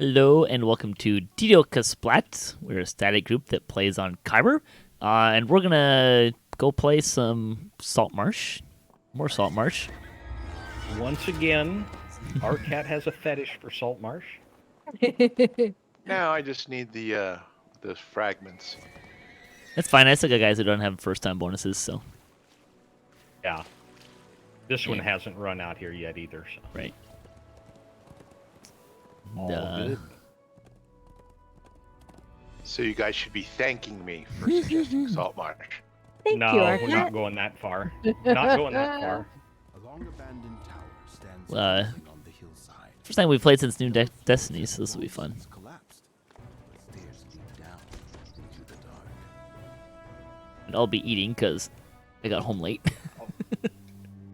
Hello and welcome to DDOCaSplat. We're a static group that plays on Khyber, and we're gonna go play some Saltmarsh, more Saltmarsh. Once again, our cat has a fetish for Saltmarsh. Now I just need the fragments. That's fine. I still got guys who don't have first-time bonuses, so Yeah. This one Yeah. hasn't run out here yet either. So. right. All good. So you guys should be thanking me for suggesting Saltmarsh. Thank No, you, we're Arcat. not going that far. Not going that far. A long abandoned tower stands on the hillside. First time we've played since New Destinies, so this will be fun. It's collapsed, but stairs lead down into the dark. And I'll be eating because I got home late.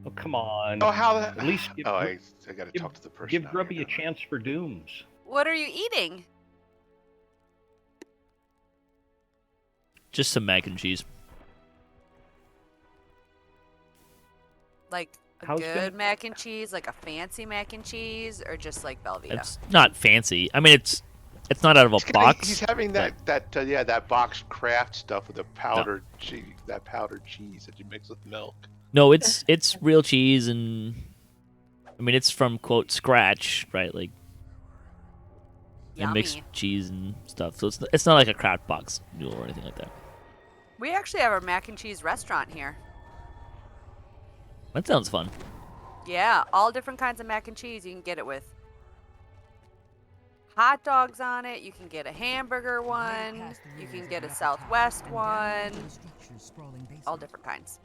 Oh, come on. Oh, how that? At least give, Oh, I got to talk to the person. give out Grubby here a chance for dooms. What are you eating? Just some mac and cheese. Like a How's good good? mac and cheese, like a fancy mac and cheese, or just like Velveeta? It's not fancy. I mean, it's not out of a box. He's having that boxed craft stuff with the powdered cheese, that powdered cheese that you mix with milk. No, it's real cheese, and I mean it's from quote scratch, right? Like and mixed Yummy. cheese and stuff. So it's not like a craft box noodle or anything like that. We actually have a mac and cheese restaurant here. That sounds fun. Yeah, all different kinds of mac and cheese you can get it with. Hot dogs on it. You can get a hamburger one. You can get a Southwest one. All different kinds.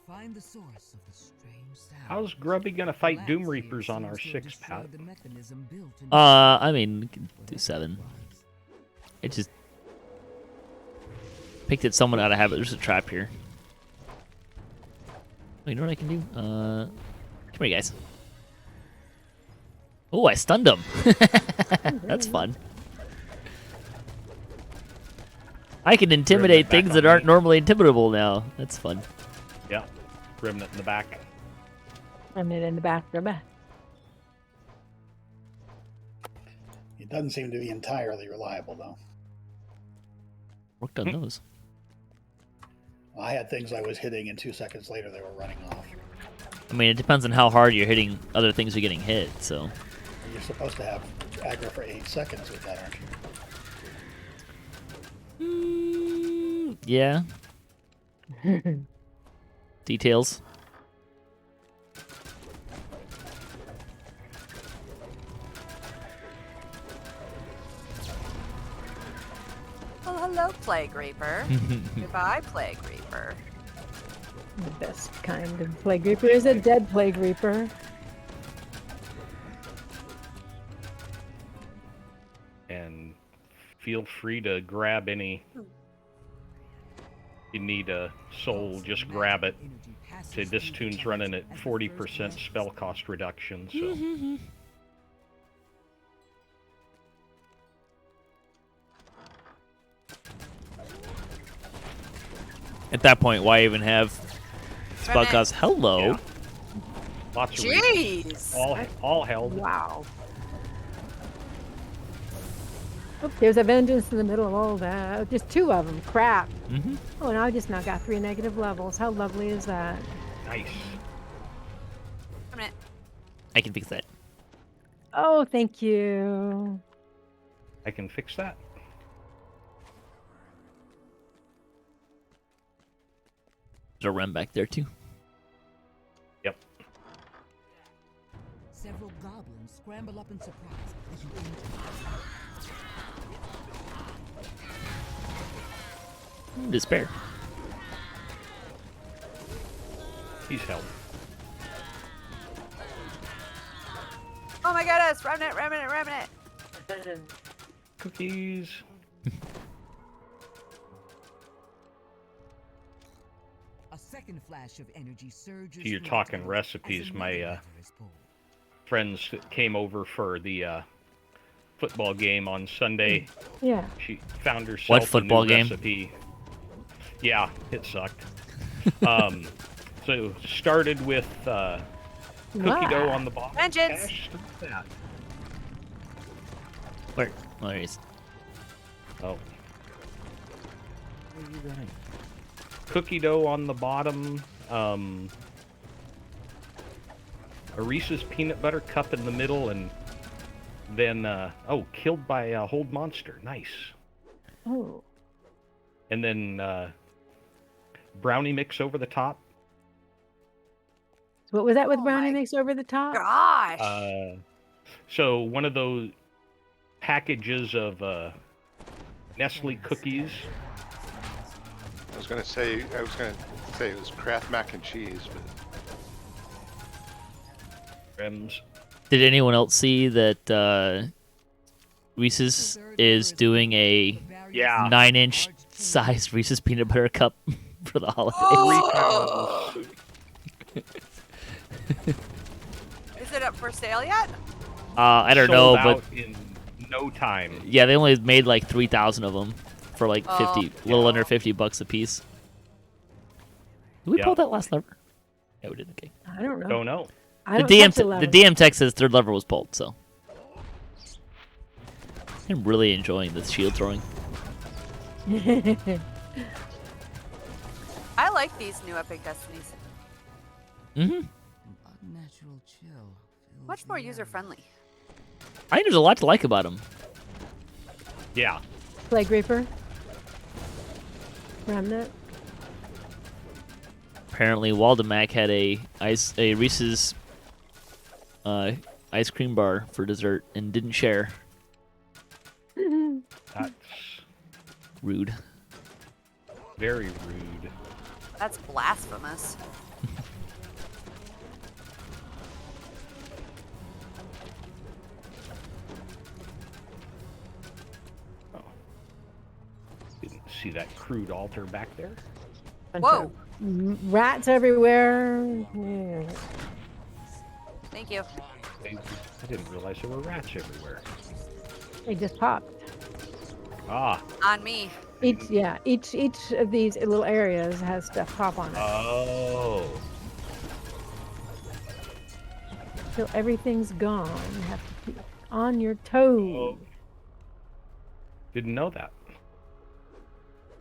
Find the source of the strange sound. How's Grubby gonna fight Doom Reapers on our 6-pack? I mean we can do 7. It just picked it someone out of habit. There's a trap here. Oh, you know what I can do? Come here, guys. Oh, I stunned him. That's fun. I can intimidate back things on that aren't me. normally intimidable now. That's fun. Yeah. Remnant in the back. I'm in the back room. It doesn't seem to be entirely reliable, though. Worked on those. I had things I was hitting, and 2 seconds later they were running off. I mean, it depends on how hard you're hitting other things are getting hit, so. You're supposed to have aggro for 8 seconds with that, aren't you? Yeah. Details. Oh, hello, Plague Reaper. Goodbye, Plague Reaper. The best kind of plague reaper is a dead plague reaper. And feel free to grab any. You need a soul, just grab it. Say this tune's running at 40% spell cost reduction, so. At that point, why even have spell Remnant. cost? Hello. Yeah. Lots of reasons. Jeez. All held. Wow. Oh, there's a vengeance in the middle of all that. Just 2 of them. Crap. Mm-hmm. Oh, and I just now got 3 negative levels. How lovely is that? Nice. Remnant. I can fix that. Oh, thank you. I can fix that. There's a rem back there too. Yep. Several goblins scramble up in surprise as you enter. Despair. He's held. Oh my goodness. Remnant, Remnant, Remnant. Cookies. A second flash of energy surges. You're through talking the tunnel recipes. as a My navigator is pulled. friends that came over for the football game on Sunday. Yeah. She found herself What a football new game? recipe. Yeah, it sucked. So started with cookie dough on the bottom. Vengeance. Cash, start that. Where? Oh, there he is. Oh. Cookie dough on the bottom. A Reese's peanut butter cup in the middle, and then killed by a hold monster. Nice. Oh. And then brownie mix over the top. What was that with Oh brownie my mix over the top? Gosh. So one of those packages of Nestle cookies. I was gonna say it was Kraft mac and cheese, but Rems. Did anyone else see that Reese's is doing a Yeah. 9-inch size Reese's peanut butter cup for the holidays? Oh! Is it up for sale yet? I don't Sold know, but out in no time. yeah, they only made like 3,000 of them for like 50, Oh, a little under $50 a piece. Did we Yeah. pull that last lever? Yeah, we did. Okay. I don't know. Don't know. I The don't DM, touch the lever. the DM text says third lever was pulled, so I'm really enjoying this shield throwing. I like these new Epic Destinies. Mm-hmm. An unnatural chill fills Much the more air. user friendly. I think there's a lot to like about them. Yeah. Plague Reaper. Remnant. Apparently, Waldemac had a Reese's ice cream bar for dessert and didn't share. That's Rude. very rude. That's blasphemous. Didn't see that crude altar back there. Bunch Whoa. of rats everywhere. Yeah. Thank you. I didn't realize there were rats everywhere. They just popped. Ah. On me. Each of these little areas has stuff pop on it. Oh. Till everything's gone, you have to keep on your toes. Oh. Didn't know that.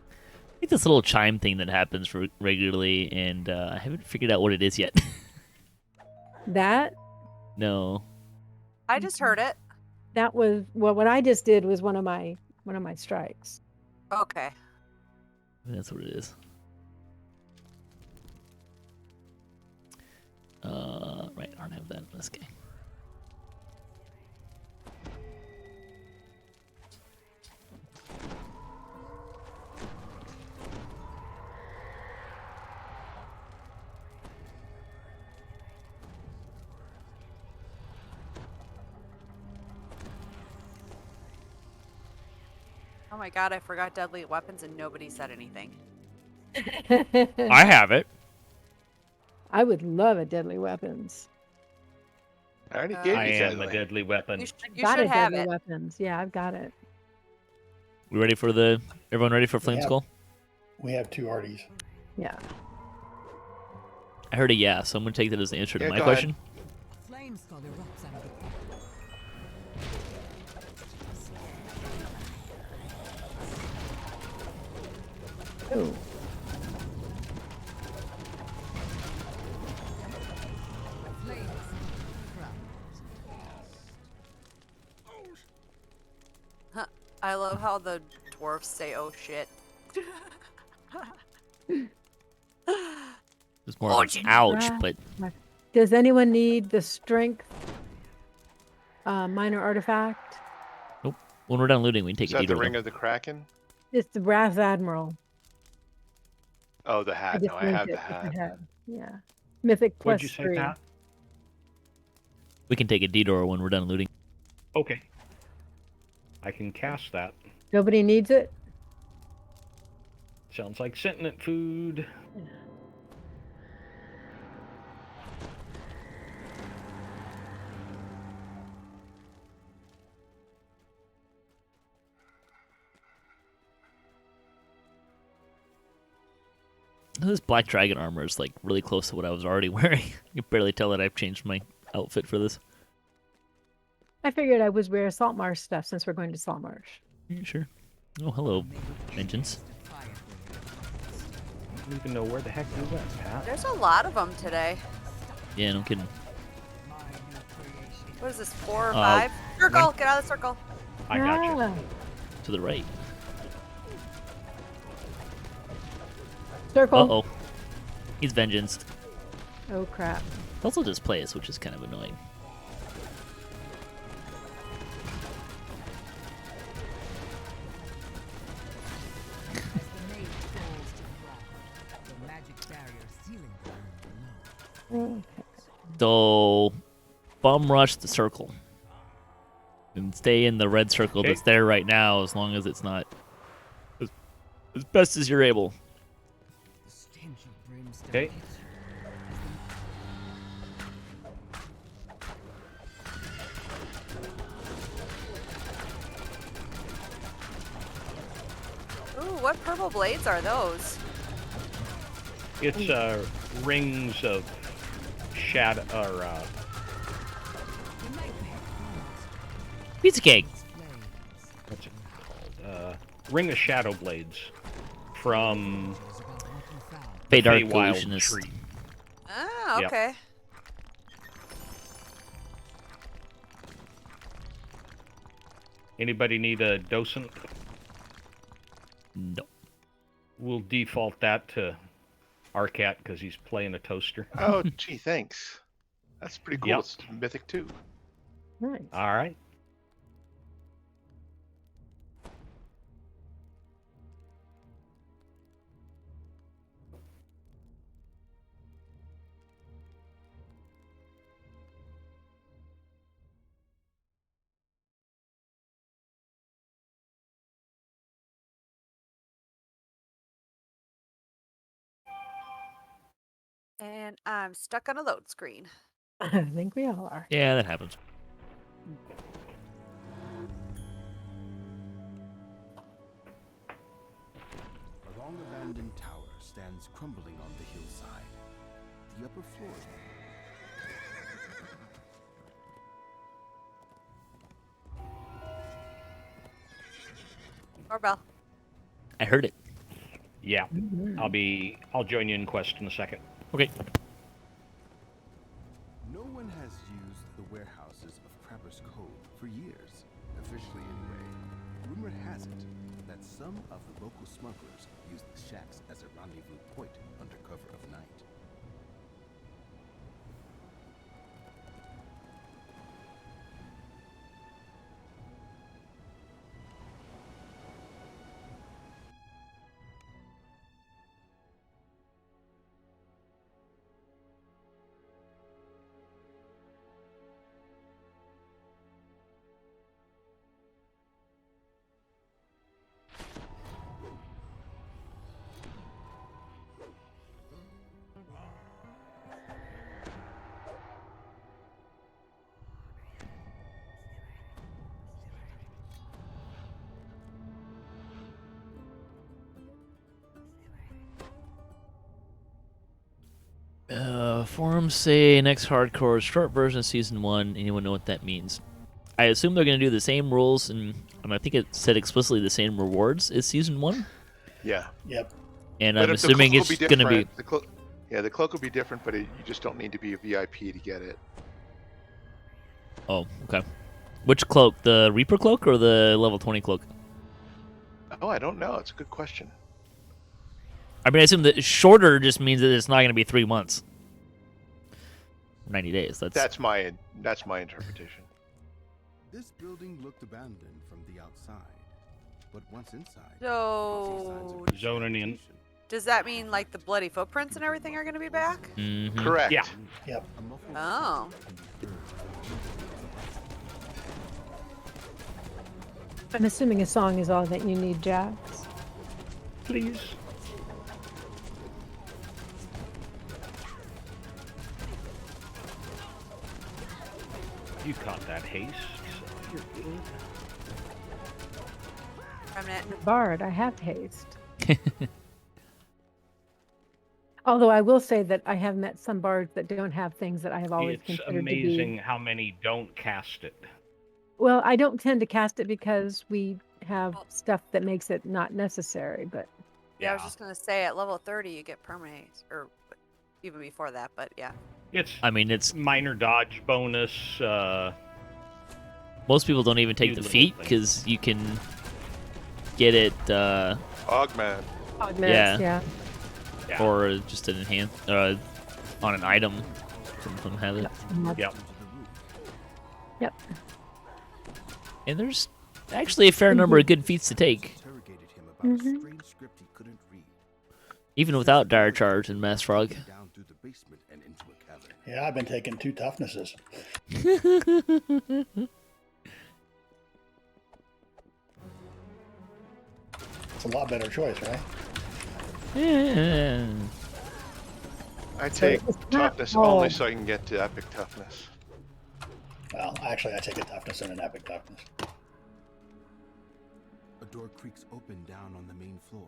I think this little chime thing that happens regularly, and I haven't figured out what it is yet. That No. I just heard it. that was what I just did was one of my strikes. Okay. That's what it is. Right, I don't have that in this game. Oh my god, I forgot deadly weapons and nobody said anything. I have it. I would love a deadly weapons. I already gave I you am a deadly. deadly weapon. You Got should a have deadly it. weapons. Yeah, I've got it. We ready for everyone ready for Flame Yeah. Skull? We have two Arties. Yeah. I heard a yeah, so I'm gonna take that as the answer to Yeah, my go question. Flame skull erupts out of the Ooh. flames crowd. Huh. I love how the dwarves say, oh shit. It's more like ouch, but Does anyone need the strength minor artifact? when we're done looting, we can take Is a that the detour. Ring though. of the Kraken? It's the Brass Admiral. Oh, the hat. No, I linked have it the with hat. head. Yeah. Mythic What'd plus you say, 3. Pat? We can take a detour when we're done looting. Okay. I can cast that. Nobody needs it? Sounds like sentient food. This black dragon armor is like really close to what I was already wearing. You can barely tell that I've changed my outfit for this. I figured I would wear Saltmarsh stuff since we're going to Saltmarsh. Yeah, sure. Oh, hello, vengeance. I don't even know where the heck you went, Pat. There's a lot of them today. Yeah, no kidding. What is this, 4 or 5? Circle! Get out of the circle. I got you. Ah, To the right. circle. Uh-oh. He's vengeanced. Oh crap. He also displays, which is kind of annoying. The maze falls to the ground. The magic barrier sealing the land below. So, bum rush the circle. And stay in the red circle Okay. that's there right now as long as it's not as best as you're able. The stench of brimstone. Okay. Ooh, what purple blades are those? It's rings of shadow, or Pizza cake. what's it called? Ring of shadow blades from Fey Dark Feywild Illusionist. tree. Ah, Yep. okay. Anybody need a docent? No. We'll default that to Arcat because he's playing a toaster. Oh, gee, thanks. That's pretty cool. Yep. It's mythic too. Nice. All right. And I'm stuck on a load screen. I think we all are. Yeah, that happens. A long abandoned tower stands crumbling on the hillside. The upper floor. Doorbell. I heard it. Yeah. I'll join you in quest in a second. Okay. No one has used the warehouses of Crabber's Cove for years, officially anyway. Rumor has it that some of the local smugglers use the shacks as a rendezvous point under cover of night. Forums say next hardcore short version of season 1. Anyone know what that means? I assume they're going to do the same rules and I think it said explicitly the same rewards as season 1. Yeah. Yep. And But I'm if the assuming cloak it's will be going to be. different, the cloak will be different, but you just don't need to be a VIP to get it. Oh, okay. Which cloak? The Reaper cloak or the level 20 cloak? Oh, I don't know. It's a good question. I mean, I assume that shorter just means that it's not going to be 3 months. 90 days. That's my interpretation. This building looked abandoned from the outside, but once inside, So, Zoning in. does that mean like the bloody footprints and everything are going to be back? Mhm. Correct. Yeah. Yep. a muffled Oh. I'm assuming a song is all that you need, Jax. Please. You caught that haste. So you're good. Remnant. Bard, I have haste. Although I will say that I have met some bards that don't have things that I have always It's considered amazing to how many don't cast it. Well, I don't tend to cast it because we have stuff that makes it not necessary, but Yeah, I was just gonna say at level 30 you get permanate, or even before that, but yeah. It's I mean, it's minor dodge bonus. most people don't even take Few the little feat things. because you can get it, Augment. augments, yeah. Yeah. or just an enhance on an item. Some of them have it, Yep. Yep. and there's actually a fair number of good feats to take, Interrogated him about a strange script he couldn't read. even without dire charge and mass frog. Down through the basement and into a cavern. Yeah, I've been taking 2 toughnesses. It's a lot better choice, right? Yeah. I take it's not toughness all- only so I can get to epic toughness. Well, actually, I take a toughness and an epic toughness. A door creaks open down on the main floor.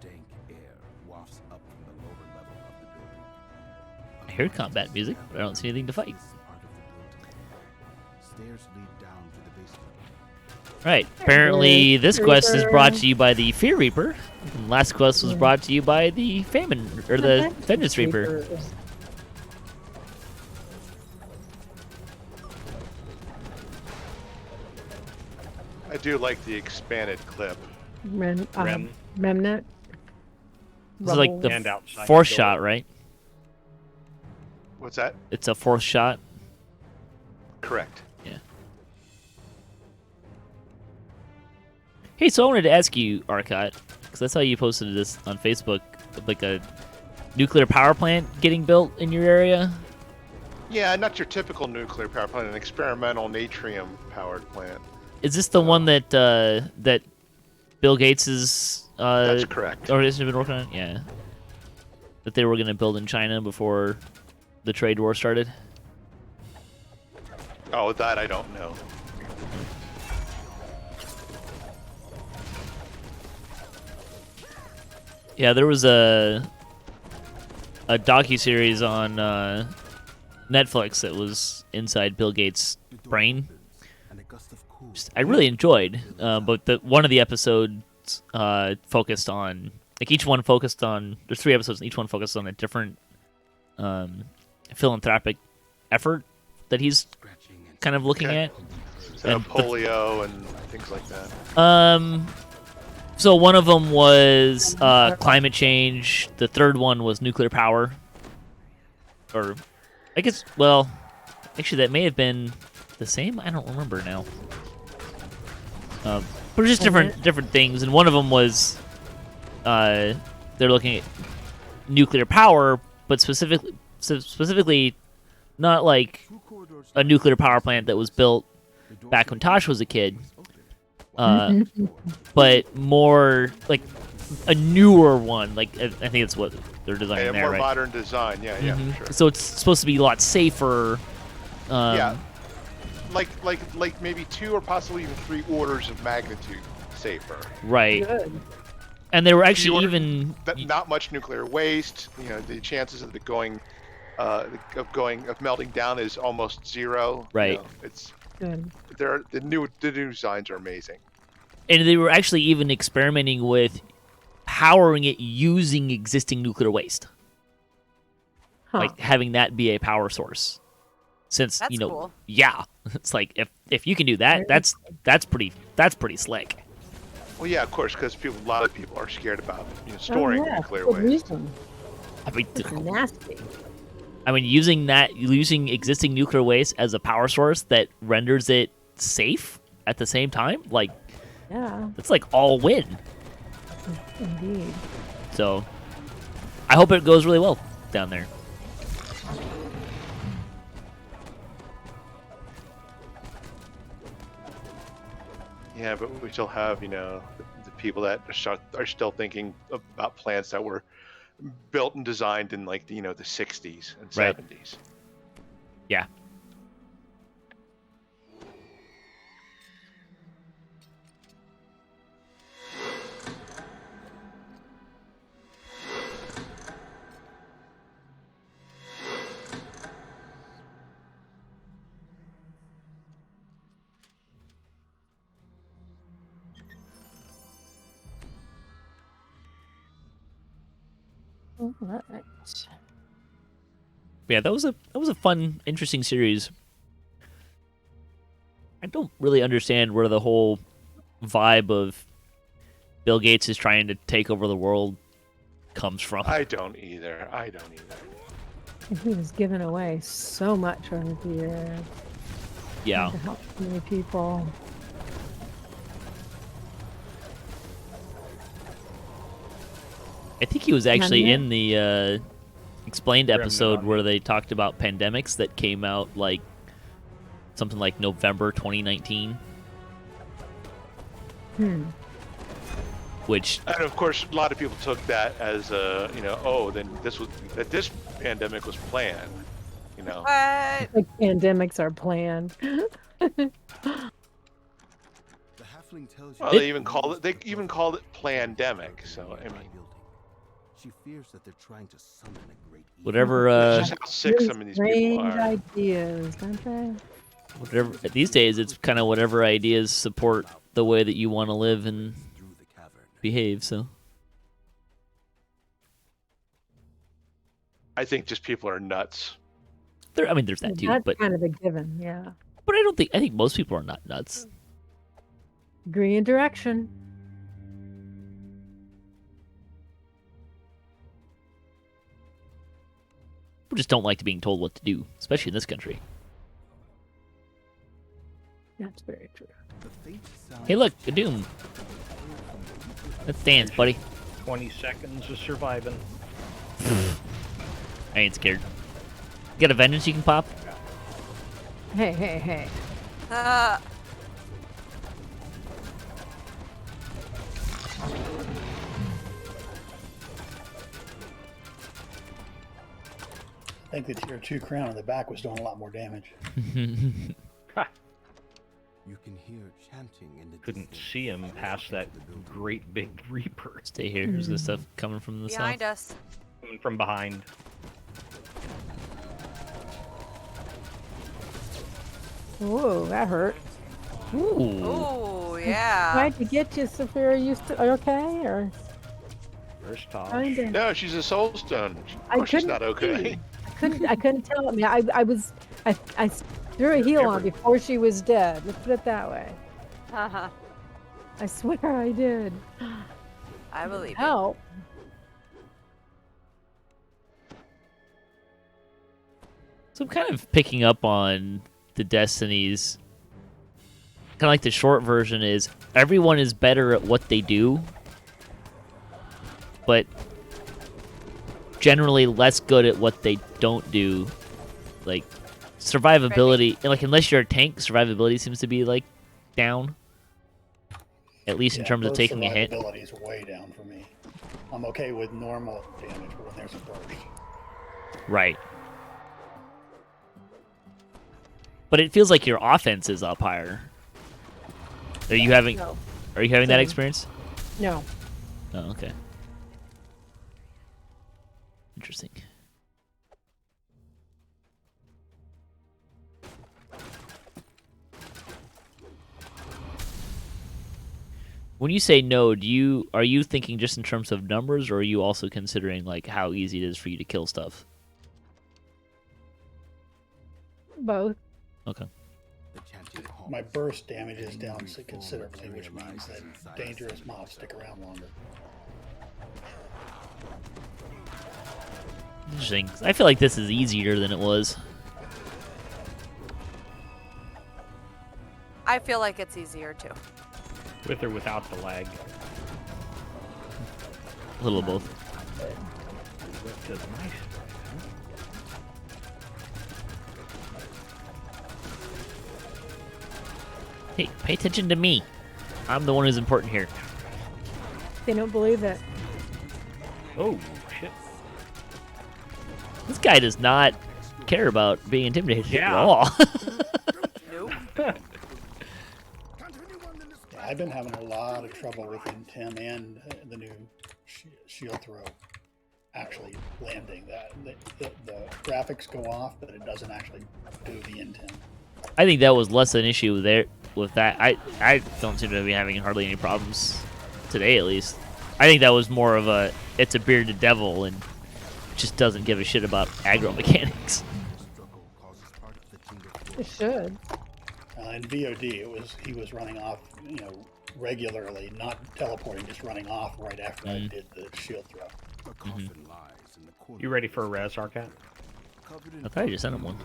Dank air wafts up from the lower level of the building. I hear combat music, but I don't see anything to fight. Part of the building. Stairs lead down to the basement. Right. Apparently, this quest is Reaper. brought to you by the Fear Reaper. And last quest was brought to you by the Famine or the Vengeance Reaper. Reapers. I do like the expanded clip. Rem. Remnant. This is like Rubble. the And outside fourth the door. shot, right? What's that? It's a fourth shot. Correct. Yeah. Hey, so I wanted to ask you, Arcot, because I saw you posted this on Facebook, like a nuclear power plant getting built in your area. Yeah, not your typical nuclear power plant, an experimental natrium powered plant. Is this the one that that Bill Gates is That's correct. organization has been working on? Yeah. That they were going to build in China before the trade war started. Oh, that I don't know. Yeah, there was a docu-series on Netflix that was inside Bill Gates' The door brain. opens, and a gust of cool I really enjoyed, but one of the episodes focused on, like each one focused on, there's 3 episodes, and each one focused on a different philanthropic effort that he's scratching and kind of looking Okay. at. So And- polio and things like that. So one of them was climate change. The third one was nuclear power. Or, I guess, well, actually that may have been the same. I don't remember now. But it's just different things. And one of them was they're looking at nuclear power, but specifically not like two corridors a nuclear power plant that was built the door back when Tosh was a kid. open. But more like a newer one. Like I think it's what they're designing A there, more right? modern design. Yeah, yeah, Mhm. for sure. So it's supposed to be a lot safer. Yeah. Like maybe 2 or possibly even 3 orders of magnitude safer. Right. Good. And they were actually order- even Not much nuclear waste. You know, the chances of it going, of melting down is almost 0. You Right. know, it's Good. the new designs are amazing. and they were actually even experimenting with powering it using existing nuclear waste. Huh. Like having that be a power source. Since That's you know, cool. yeah, it's like if you can do that, Very that's pretty slick. Well, yeah, of course, because a lot of people are scared about storing oh, yeah. nuclear Good waste. reason. I mean, It's nasty. using existing nuclear waste as a power source that renders it safe at the same time, like Yeah, it's like all win. indeed. So I hope it goes really well down there. Yeah, but we still have, the people that are still thinking about plants that were built and designed in like the 60s and Right. 70s. Yeah. All right. Yeah, that was a fun, interesting series. I don't really understand where the whole vibe of Bill Gates is trying to take over the world comes from. I don't either. And he was giving away so much over the years. Yeah. To help so many people. I think he was actually Yeah. in the explained Remnant episode on where they talked about pandemics that came out like something like November 2019, which And of course, a lot of people took that as then this pandemic was planned. You know, What? Like pandemics are planned. The halfling tells you well, they even called it pandemic. So I mean, she fears that they're trying to summon a great evil. whatever it's just how sick Really some of these people strange are. ideas, don't they? whatever these days it's kind of whatever ideas support the way that you want to live and through the cavern. behave. So I think just people are nuts. I mean, there's that too, That's but kind of a given, yeah. I think most people are not nuts. Agree in direction. People just don't like being told what to do, especially in this country. That's very true. The faint sound Hey, look, a Doom. Let's dance, buddy. 20 seconds of surviving. I ain't scared. You got a vengeance you can pop? Hey, hey, hey. I think the tier 2 crown in the back was doing a lot more damage. you can hear chanting in the Couldn't distance see him past that the building. great big reaper Stay here. There's good stuff coming from the Behind south. us. coming from behind. Whoa, that hurt. Ooh. Oh, yeah. Tried to get you, Sophia. Are you okay? Or First toss. kinda. No, she's a soulstone. I Oh, she's couldn't not okay. I couldn't tell. I mean, I threw a heel on before she was dead. Let's put it that way. Uh-huh. I swear I did. I believe it. Help. So I'm kind of picking up on the Destinies. Kind of like the short version is everyone is better at what they do, but generally less good at what they don't do. Like survivability, like unless you're a tank, survivability seems to be like down. At least in Yeah, terms of burst taking a hit. survivability is way down for me. I'm okay with normal damage, but when there's a burst. Right. But it feels like your offense is up higher. Are you having No. that Same. experience? No. Oh, okay. Interesting. When you say no, are you thinking just in terms of numbers, or are you also considering like how easy it is for you to kill stuff? Both. Okay. The chanting halts. My burst damage is down considerably, which means that dangerous mobs stick around longer. Interesting. I feel like this is easier than it was. I feel like it's easier too. With or without the lag. A little of both. Which is nice. Hey, pay attention to me. I'm the one who's important here. They don't believe it. Oh, shit. This guy does not care about being intimidated at Yeah. all. Nope. Yeah, I've been having a lot of trouble with Intim and the new shield throw actually landing. The graphics go off, but it doesn't actually do the Intim. I think that was less an issue there with that. I don't seem to be having hardly any problems today, at least. I think that was more of it's a bearded devil, and just doesn't give a shit about aggro mechanics. Struggle causes part of the tingle It floor. should. In VOD, he was running off, regularly, not teleporting, just running off right after I did the shield throw. A coffin lies in the corner. You ready for a res, Arcat? Covered in I thought you just sent him one.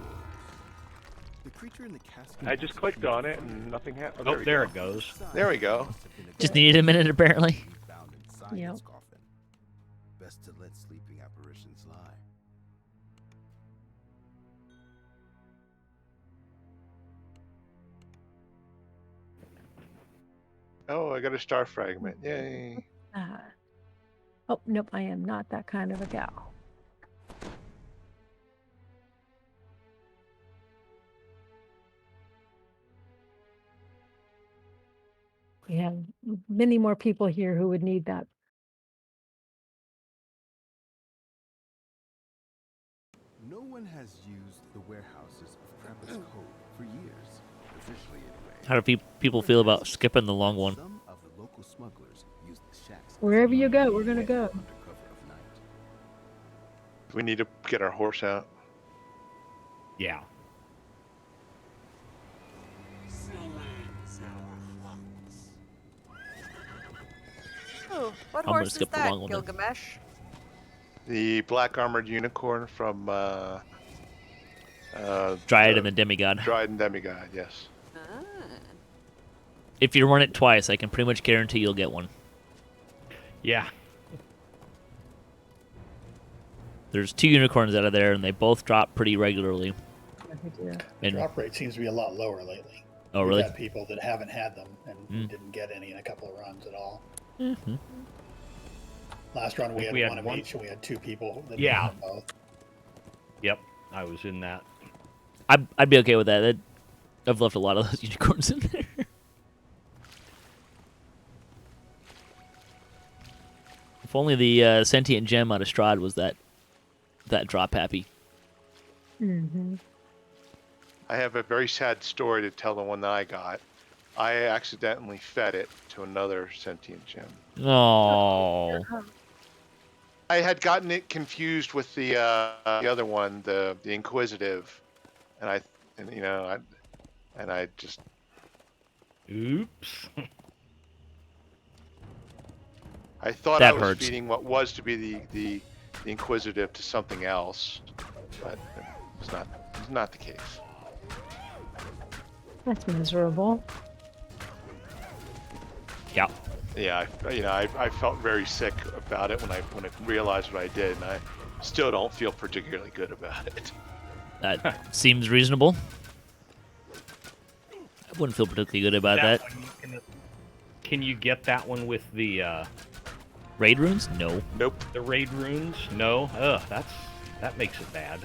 The creature in the casket. I just clicked on it and nothing happened. Oh, there it goes. There we go. Just needed a minute, apparently. Bound inside Yep. its coffin. Best to let sleeping apparitions lie. Oh, I got a star fragment. Yay. Oh, nope, I am not that kind of a gal. We have many more people here who would need that. No one has used the warehouses of Krampus Cove for years, officially anyway. How do people feel about skipping the long one? Some of the local smugglers use the shacks as Wherever you go, a we're gonna go. under cover of night. We need to get our horse out. Yeah. Oh, what I'm gonna horse is skip the that, long one then. Gilgamesh? The black armored unicorn from Dryad and the Demigod. Dryad and Demigod, yes. Ah. If you run it twice, I can pretty much guarantee you'll get one. Yeah. There's 2 unicorns out of there, and they both drop pretty regularly. And Drop rate seems to be a lot lower lately. oh, We've really? had people that haven't had them and Mm. didn't get any in a couple of runs at all. Mm-hmm. Last run we think had, we had one of one- each, and we had 2 people that Yeah. did both. Yep. I was in that. I'd be okay with that. I've left a lot of those unicorns in there. If only the sentient gem out of Strahd was that drop happy. Mm-hmm. I have a very sad story to tell the one that I got. I accidentally fed it to another sentient gem. Oh, I had gotten it confused with the other one, the Inquisitive, and I just Oops. I thought That I was hurts. feeding what was to be the Inquisitive to something else, but it's not the case. That's miserable. yeah. Yeah, I felt very sick about it when I realized what I did, and I still don't feel particularly good about it. That seems reasonable. I wouldn't feel particularly good about that. one, can you get that one with the Raid runes? No. Nope. raid runes? No. Ugh, that makes it bad.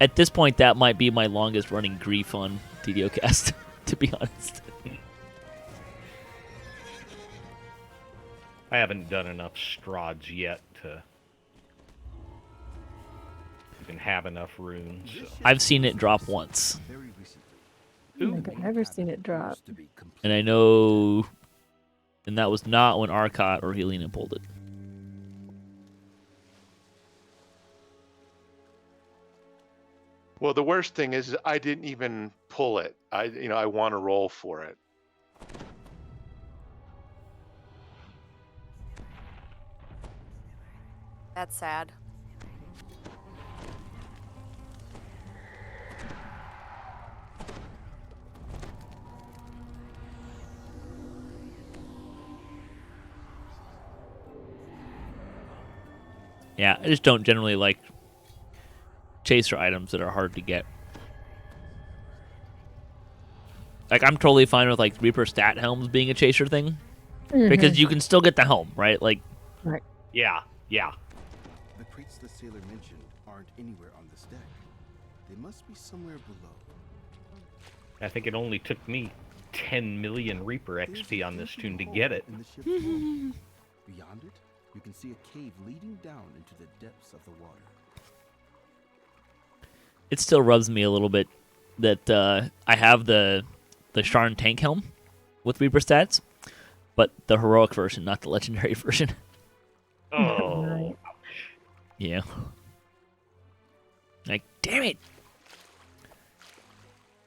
At this point, that might be my longest running grief on DDOcast, to be honest. I haven't done enough Strahds yet to even have enough runes. So. I've seen it drop once, Very recently. I don't think I've never seen it drop. Used to be complete. and I know, and that was not when Arcot or Helena pulled it. Well, the worst thing is I didn't even pull it. I want to roll for it. That's sad. Yeah, I just don't generally like chaser items that are hard to get. Like, I'm totally fine with, like, Reaper stat helms being a chaser thing, because you can still get the helm, right? Like, Yeah, yeah. The crates the sailor mentioned aren't anywhere on this deck. They must be somewhere below. I think it only took me 10 million Reaper There's XP a on this floating tune to hole get it. in the ship's hull. Beyond it, you can see a cave leading down into the depths of the water. it still rubs me a little bit that I have the Sharn tank helm with Reaper stats, but the heroic version, not the legendary version. Oh, Right. Yeah. Like, damn it.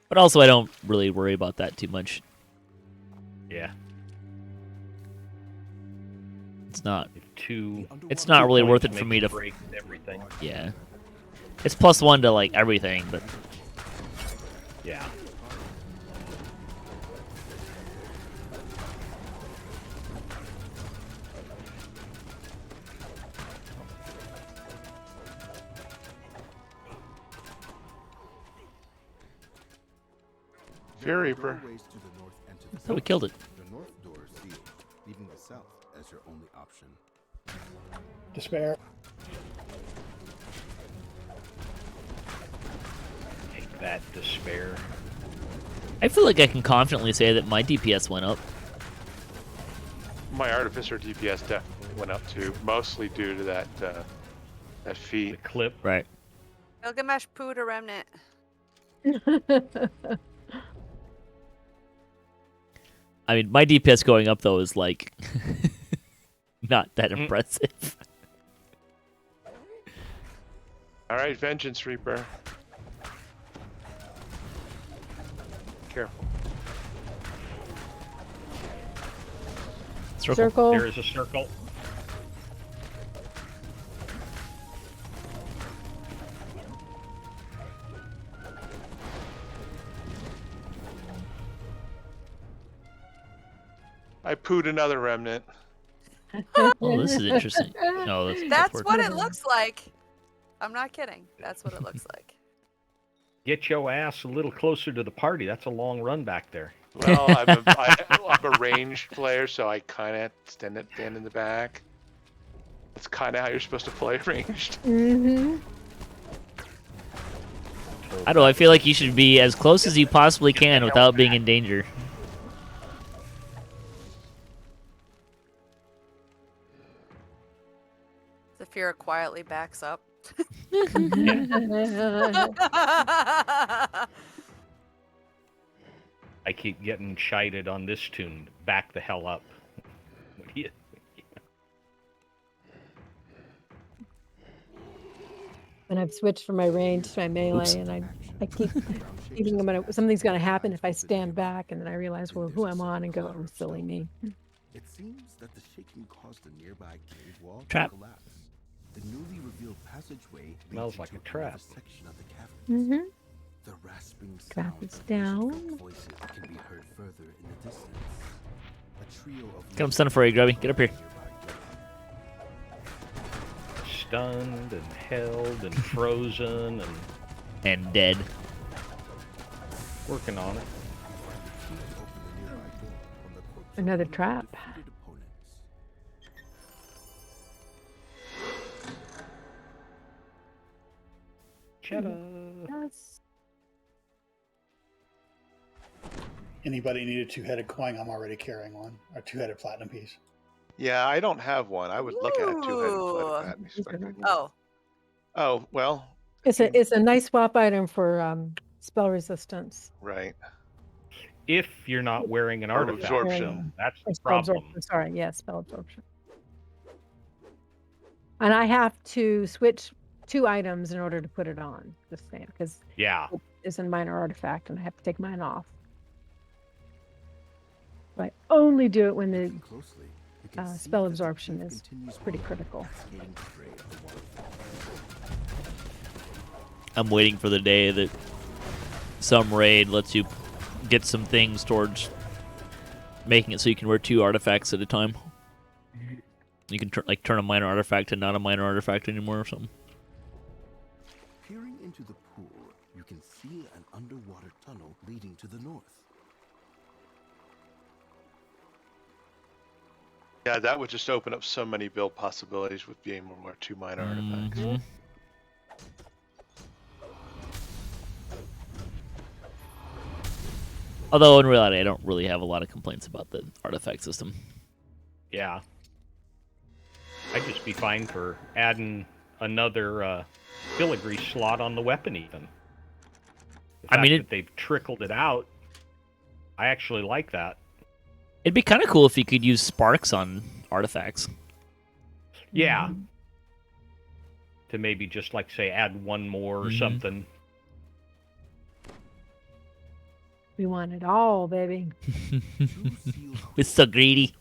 But also, I don't really worry about that too much. Yeah. It's not. Two. It's not really worth it points for makes me to. or break everything. Yeah. It's +1 to like everything, but Yeah. Fear Reaper. Doorways to the north and to the so we south. killed it. The north door is sealed, leaving the south as your only option. Despair. Take that, despair. I feel like I can confidently say that my DPS went up. My Artificer DPS definitely went up too, mostly due to that The feat. clip. Right. Gilgamesh pooed a remnant. I mean, my DPS going up though is like not that impressive. All right, Vengeance Reaper. Careful. Circle. There is a circle. I pooed another remnant. Oh, this is interesting. No, That's worth what it. it looks like. I'm not kidding. That's what it looks like. Get your ass a little closer to the party. That's a long run back there. Well, I'm a ranged player, so I kind of stand in the back. That's kind of how you're supposed to play ranged. Mm-hmm. I don't know. I feel like you should be as close as you possibly can without being in danger. Zafira quietly backs up. I keep getting shited on this tune. Back the hell up. What do you- And I've switched from my range to my melee, Oops. and I keep thinking something's going to happen if I stand back, and then I realize, well, who I'm on, and go, oh, silly me. It seems that the shaking caused a nearby cave wall Trap. to collapse. The newly revealed passageway Smells leads like a into trap. another section of the cavern. Mm-hmm. The rasping Trap sound is of down. distant voices can be heard further in the distance. A trio of Come stunning for you, Grubby. Get up here. Stunned and held and frozen and And dead. working on it. Another trap. Yes. Anybody need a two-headed coin? I'm already carrying one. A two-headed platinum piece. Yeah, I don't have one. I would look at a two-headed Ooh. platinum spectre. Oh, Oh, well, It's a nice swap item for spell resistance. right. If you're not wearing an Or artifact, absorption. that's Or the spell problem. absorption. Sorry, yeah, spell absorption. And I have to switch 2 items in order to put it on. Just saying, because Yeah. it's a minor artifact, and I have to take mine off. But I only do it when the Closely, you can see spell that the absorption cave is continues pretty on, critical. cascading spray of the waterfall. I'm waiting for the day that some raid lets you get some things towards making it so you can wear 2 artifacts at a time. You can turn a minor artifact to not a minor artifact anymore or something. Peering into the pool, you can see an underwater tunnel leading to the north. Yeah, that would just open up so many build possibilities with being more 2 minor artifacts. Mhm. Although in reality, I don't really have a lot of complaints about the artifact system. Yeah. I'd just be fine for adding another filigree slot on the weapon even. The I mean, fact that they've trickled it out, I actually like that. It'd be kind of cool if you could use sparks on artifacts. Yeah. to maybe just like say add one more or Mhm. something. We want it all, baby. We're so greedy.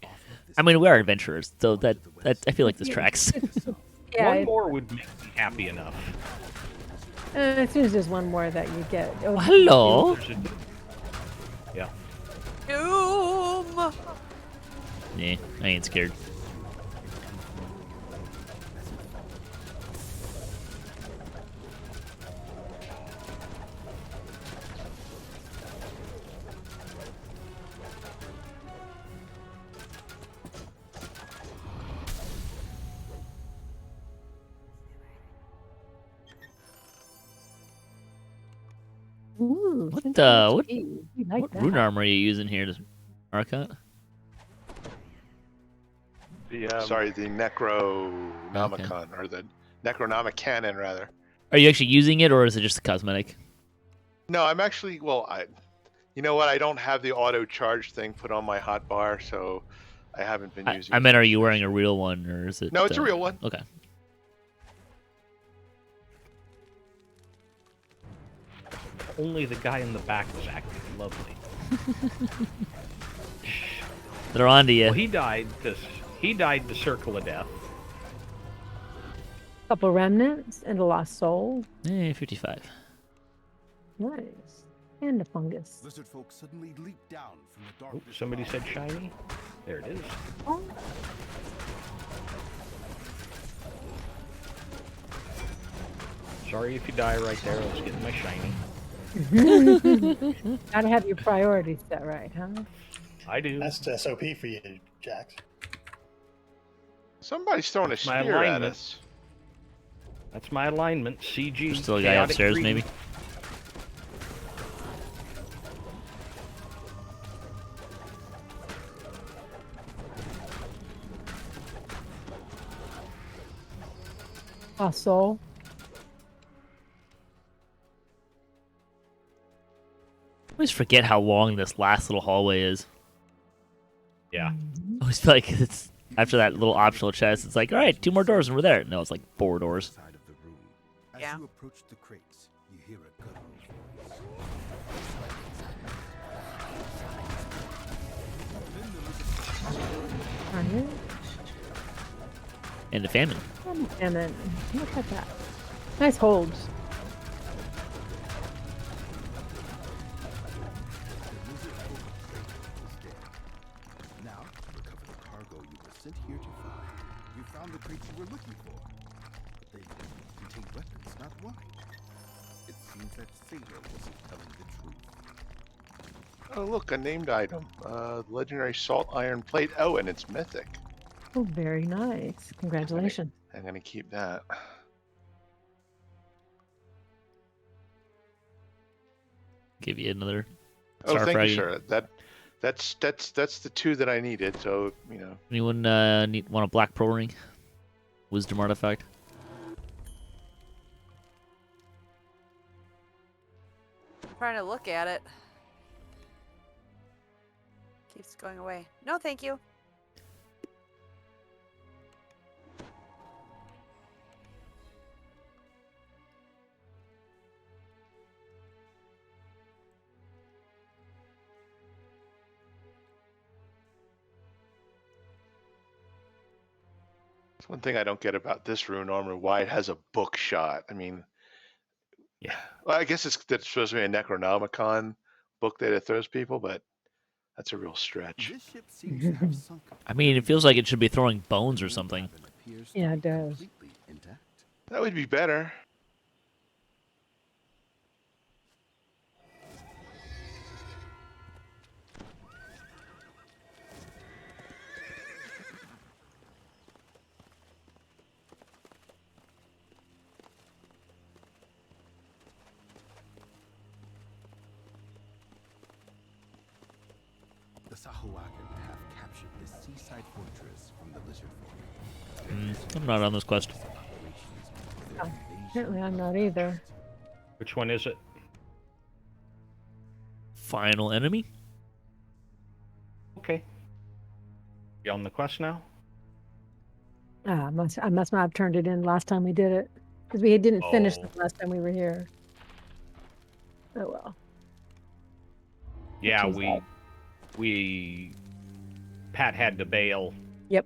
I mean, we are adventurers, so that I feel like this tracks. Yeah, One more would make me happy enough. as soon as there's one more that you get. Oh, Hello. There's a- Yeah. Doom! Yeah, I ain't scared. Ooh, What sensitive the- what- speed. We like What that. rune armor are you using here, Arcot? Sorry, the Necronomicon, or the Necronomicanon, rather. Are you actually using it, or is it just a cosmetic? No, I'm actually, well, you know what? I don't have the auto charge thing put on my hotbar, so I haven't been using I it. meant, are you wearing a real one, or is it? No, it's a real one. Okay. Only the guy in the back was acting lovely. They're on to you. Well, he died to Circle of Death. Couple remnants and a lost soul. 55. Nice. And a fungus. Lizard folk suddenly leap down from the Oh, darkness. somebody said shiny. There it is. Oh, Sorry if you die right there. I was getting my shiny. gotta have your priorities set right, huh? I do. That's the SOP for you, Jax. Somebody's throwing a That's my spear at alignment. us. That's my alignment. CG. There's still a guy chaotic upstairs, greed. maybe. Lost soul. I always forget how long this last little hallway is. Yeah. I always feel like it's after that little optional chest. It's like, all right, 2 more doors and we're there. No, it's like 4 doors. Side of the room. As Yeah. you approach the crates, you hear a guttural voice. Right. And a famine. And then look at that. Nice holds. The lizard folk crate is dead. Now, to recover the cargo you were sent here to find, you found the crates you were looking for. But they contained weapons, not wine. It seems that Sailor wasn't telling the truth. Oh, look, a named item. Legendary salt iron plate. Oh, and it's mythic. Oh, very nice. Congratulations. I'm going to keep that. Give you another. Oh, Star thank you, fraggy. sir. That's the 2 that I needed. So, you know. Anyone want a black pearl ring? Wisdom artifact. Trying to look at it. Keeps going away. No, thank you. It's one thing I don't get about this rune armor, why it has a book shot. I mean, Yeah. well, I guess that's supposed to be a Necronomicon book that it throws people, but that's a real stretch. This ship seems to have sunk. I mean, it feels like it should be throwing bones or something. Appears to Yeah, be it does. completely intact. That would be better. The Sahuagin have captured this seaside fortress from the lizard folk. I'm not on this quest. Operations for their Oh, invasion apparently I'm of not the either. planet. Which one is it? Final enemy? Okay. You on the quest now? I must not have turned it in last time we did it. because we didn't finish Oh. the last time we were here. Oh well. Yeah, Which is Pat had to bail. Yep.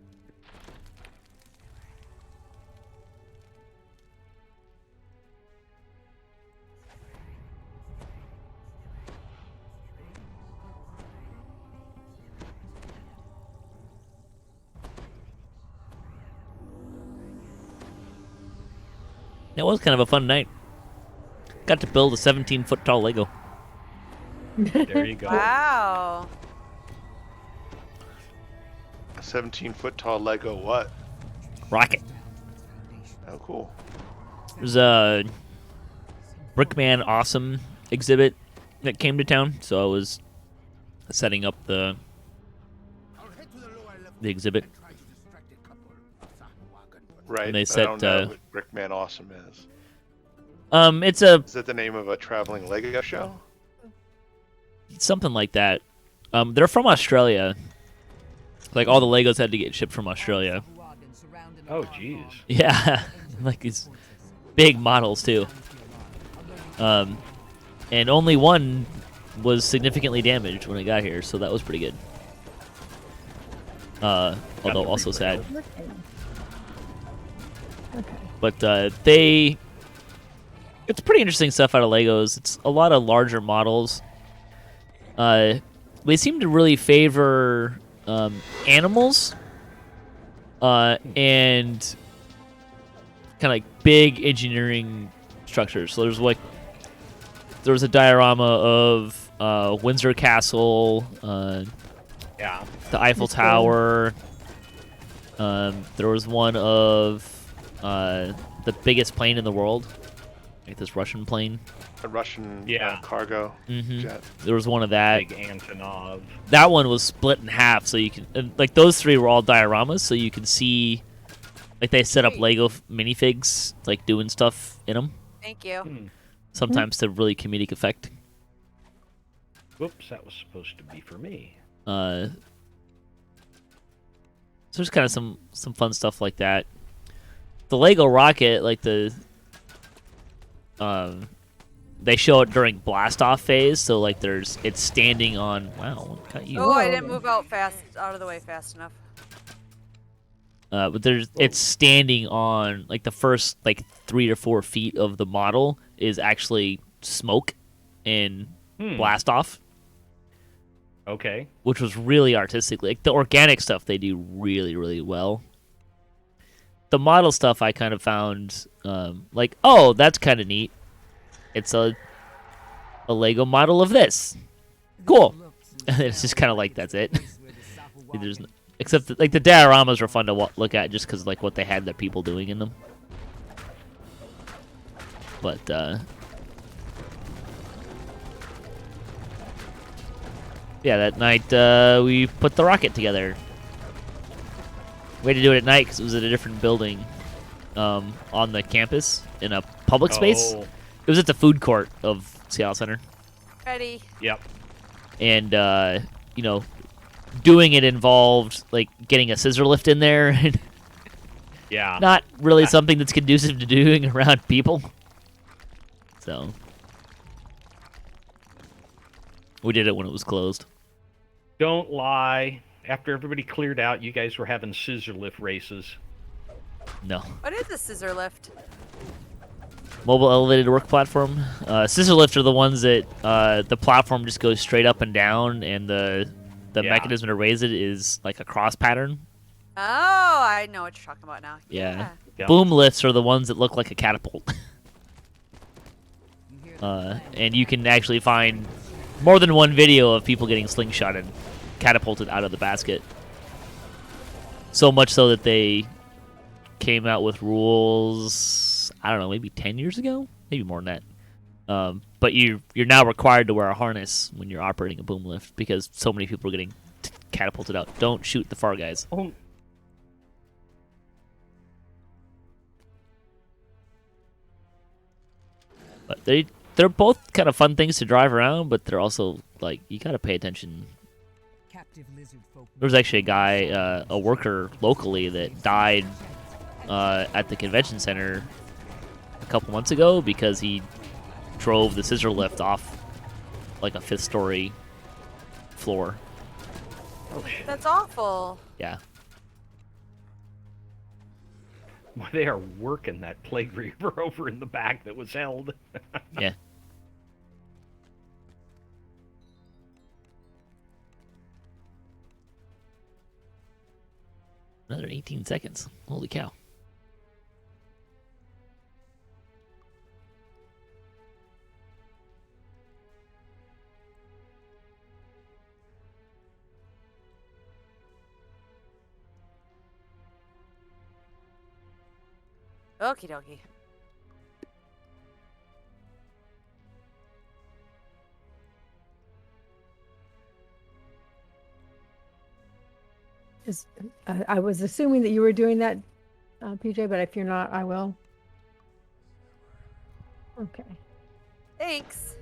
It was kind of a fun night. Got to build a 17-foot tall Lego. There you go. Wow. A 17-foot tall Lego what? Rocket. Oh, cool. There's a Brickman Awesome exhibit that came to town, so I was setting up the exhibit. Right. And they I set, don't know what Brickman Awesome is. It's a Is that the name of a traveling Lego show? something like that. They're from Australia. Like all the Legos had to get shipped from Australia. Oh, jeez. Yeah, like these big models too. And only one was significantly damaged when it got here, so that was pretty good. Although also sad. Okay. But it's pretty interesting stuff out of Legos. It's a lot of larger models. They seem to really favor animals and kind of like big engineering structures. So there was a diorama of Windsor Castle, Yeah. the Eiffel That's cool. Tower. There was one of the biggest plane in the world, like this Russian plane. A Russian Yeah. cargo Hmm jet. There was one of that. Big Antonov. That one was split in half, so you can like those three were all dioramas, so you can see like they set up Lego minifigs, like doing stuff in them. Thank you. Hmm. Sometimes to really comedic effect. Whoops, that was supposed to be for me. So there's kind of some fun stuff like that. The Lego rocket, like they show it during blast off phase, so like it's standing on. Wow, what got you? Oh, I didn't move out of the way fast enough. But it's standing on like the first like 3 or 4 feet of the model is actually smoke and blast off, Okay. which was really artistic. Like the organic stuff they do really, really well. The model stuff I kind of found like, oh, that's kind of neat. It's a Lego model of this. Cool. And it's just kind of like that's it. There's except that, like the dioramas were fun to look at just because like what they had the people doing in them. But yeah, that night we put the rocket together. We had to do it at night because it was at a different building on the campus in a public space. Oh, It was at the food court of Seattle Center. Ready. yep. And doing it involved like getting a scissor lift in there and Yeah. not really something that's conducive to doing around people. So we did it when it was closed. Don't lie. After everybody cleared out, you guys were having scissor lift races. No. What is a scissor lift? Mobile elevated work platform. Scissor lift are the ones that the platform just goes straight up and down, and the Yeah. mechanism to raise it is like a cross pattern. Oh, I know what you're talking about now. Yeah. Yep. Boom lifts are the ones that look like a catapult. And you can actually find more than one video of people getting slingshot and catapulted out of the basket. So much so that they came out with rules, I don't know, maybe 10 years ago? Maybe more than that. But you're now required to wear a harness when you're operating a boom lift because so many people are getting catapulted out. Don't shoot the far guys. Oh, But they're both kind of fun things to drive around, but they're also like you got to pay attention. Captive lizard folk. There was actually a guy, a worker locally, that died at the convention center couple months ago because he drove the scissor lift off like a 5th story floor. Oh shit. That's awful. Yeah. Well, they are working that plague reaver over in the back that was held. Yeah. Another 18 seconds. Holy cow. Okie dokie. I was assuming that you were doing that, PJ, but if you're not, I will. Okay. Thanks.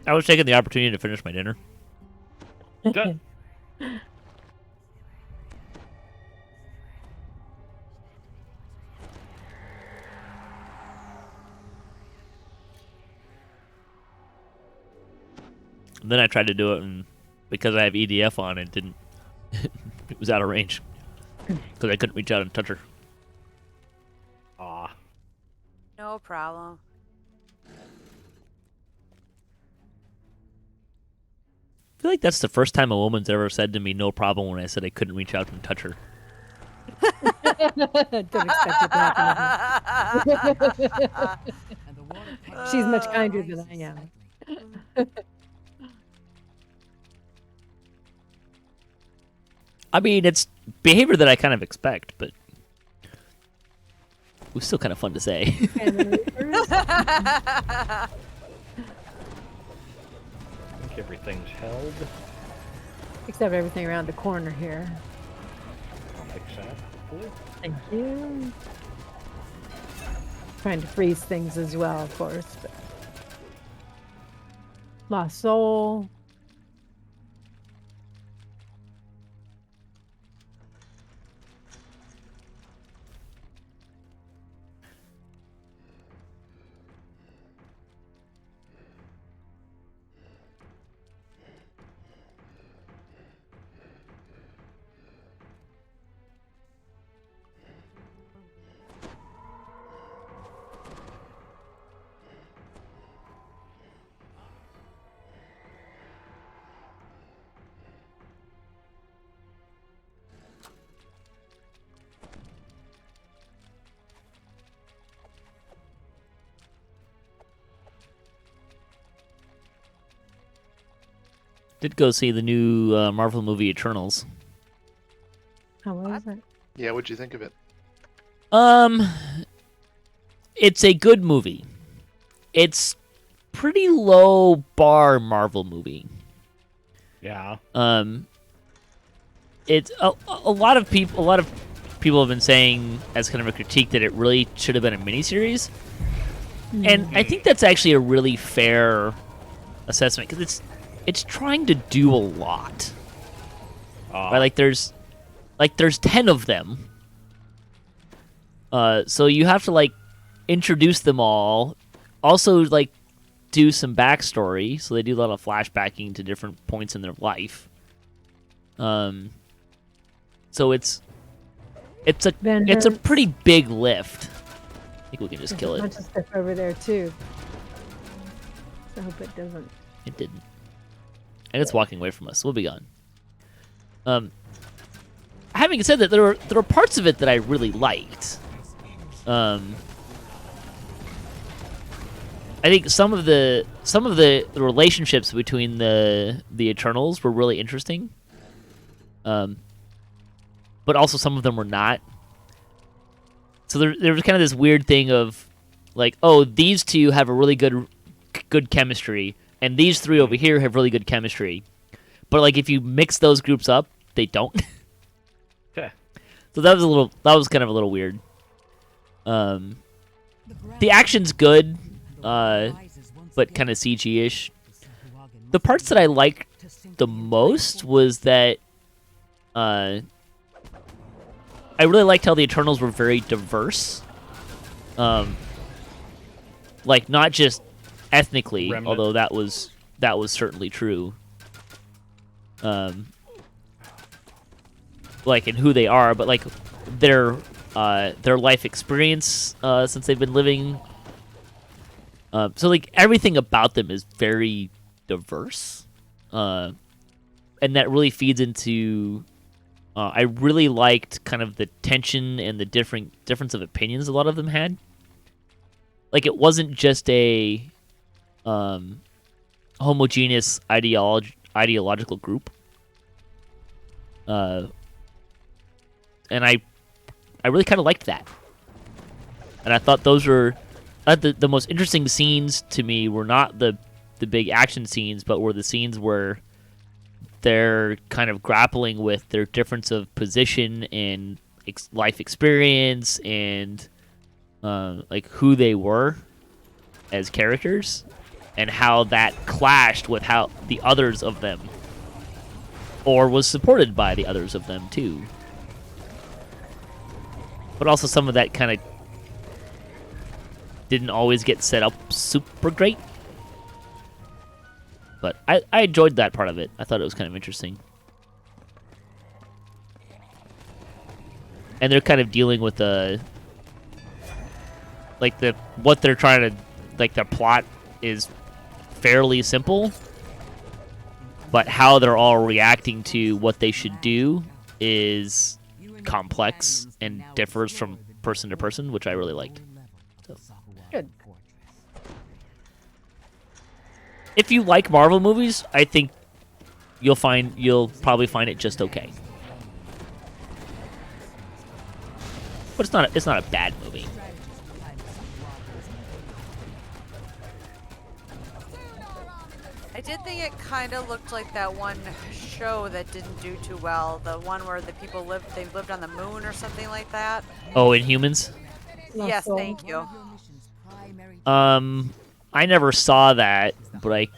I was taking the opportunity to finish my dinner. Done. And then I tried to do it, and because I have EDF on, it didn't. It was out of range because I couldn't reach out and touch her. Ah. No problem. I feel like that's the first time a woman's ever said to me "no problem" when I said I couldn't reach out and touch her. Don't expect it to happen. She's much kinder than I am. I mean, it's behavior that I kind of expect, but it was still kind of fun to say. I think everything's held. Except everything around the corner here. Exactly. Thank you. Trying to freeze things as well, of course. But... Lost Soul. Did go see the new Marvel movie Eternals. How was it? Yeah, what'd you think of it? It's a good movie. It's pretty low bar Marvel movie. Yeah. It's a lot of people have been saying as kind of a critique that it really should have been a miniseries, and I think that's actually a really fair assessment because it's trying to do a lot. Right? Like there's 10 of them. So you have to like introduce them all. Also like do some backstory. So they do a lot of flashbacking to different points in their life. So it's a pretty big lift. I think we can just kill There's a it. bunch of stuff over there too. So I hope it doesn't. It didn't. And it's walking away from us. We'll be gone. Having said that, there were parts of it that I really liked. I think some of the relationships between the Eternals were really interesting. But also some of them were not. So there was kind of this weird thing of like, oh, these two have a really good chemistry, and these three over here have really good chemistry. But like if you mix those groups up, they don't. Okay. So that was kind of a little weird. The action's good, but kind of CG-ish. The parts that I liked the most was that I really liked how the Eternals were very diverse. like not just ethnically, Remnant. although that was certainly true. Like in who they are, but like their life experience since they've been living. So like everything about them is very diverse, and that really feeds into. I really liked kind of the tension and the difference of opinions a lot of them had. Like it wasn't just a homogeneous ideological group. And I really kind of liked that. And I thought those were the most interesting scenes to me were not the big action scenes, but were the scenes where they're kind of grappling with their difference of position and life experience and like who they were as characters and how that clashed with how the others of them or was supported by the others of them too. But also some of that kind of didn't always get set up super great. But I enjoyed that part of it. I thought it was kind of interesting. And they're kind of dealing with what they're trying to, like their plot is fairly simple, but how they're all reacting to what they should do is complex and differs from person to person, which I really liked. So. Good. If you like Marvel movies, I think you'll probably find it just okay. But it's not a bad movie. I did think it kind of looked like that one show that didn't do too well. The one where the people lived on the moon or something like that. Oh, Inhumans? Yes, thank you. I never saw that, but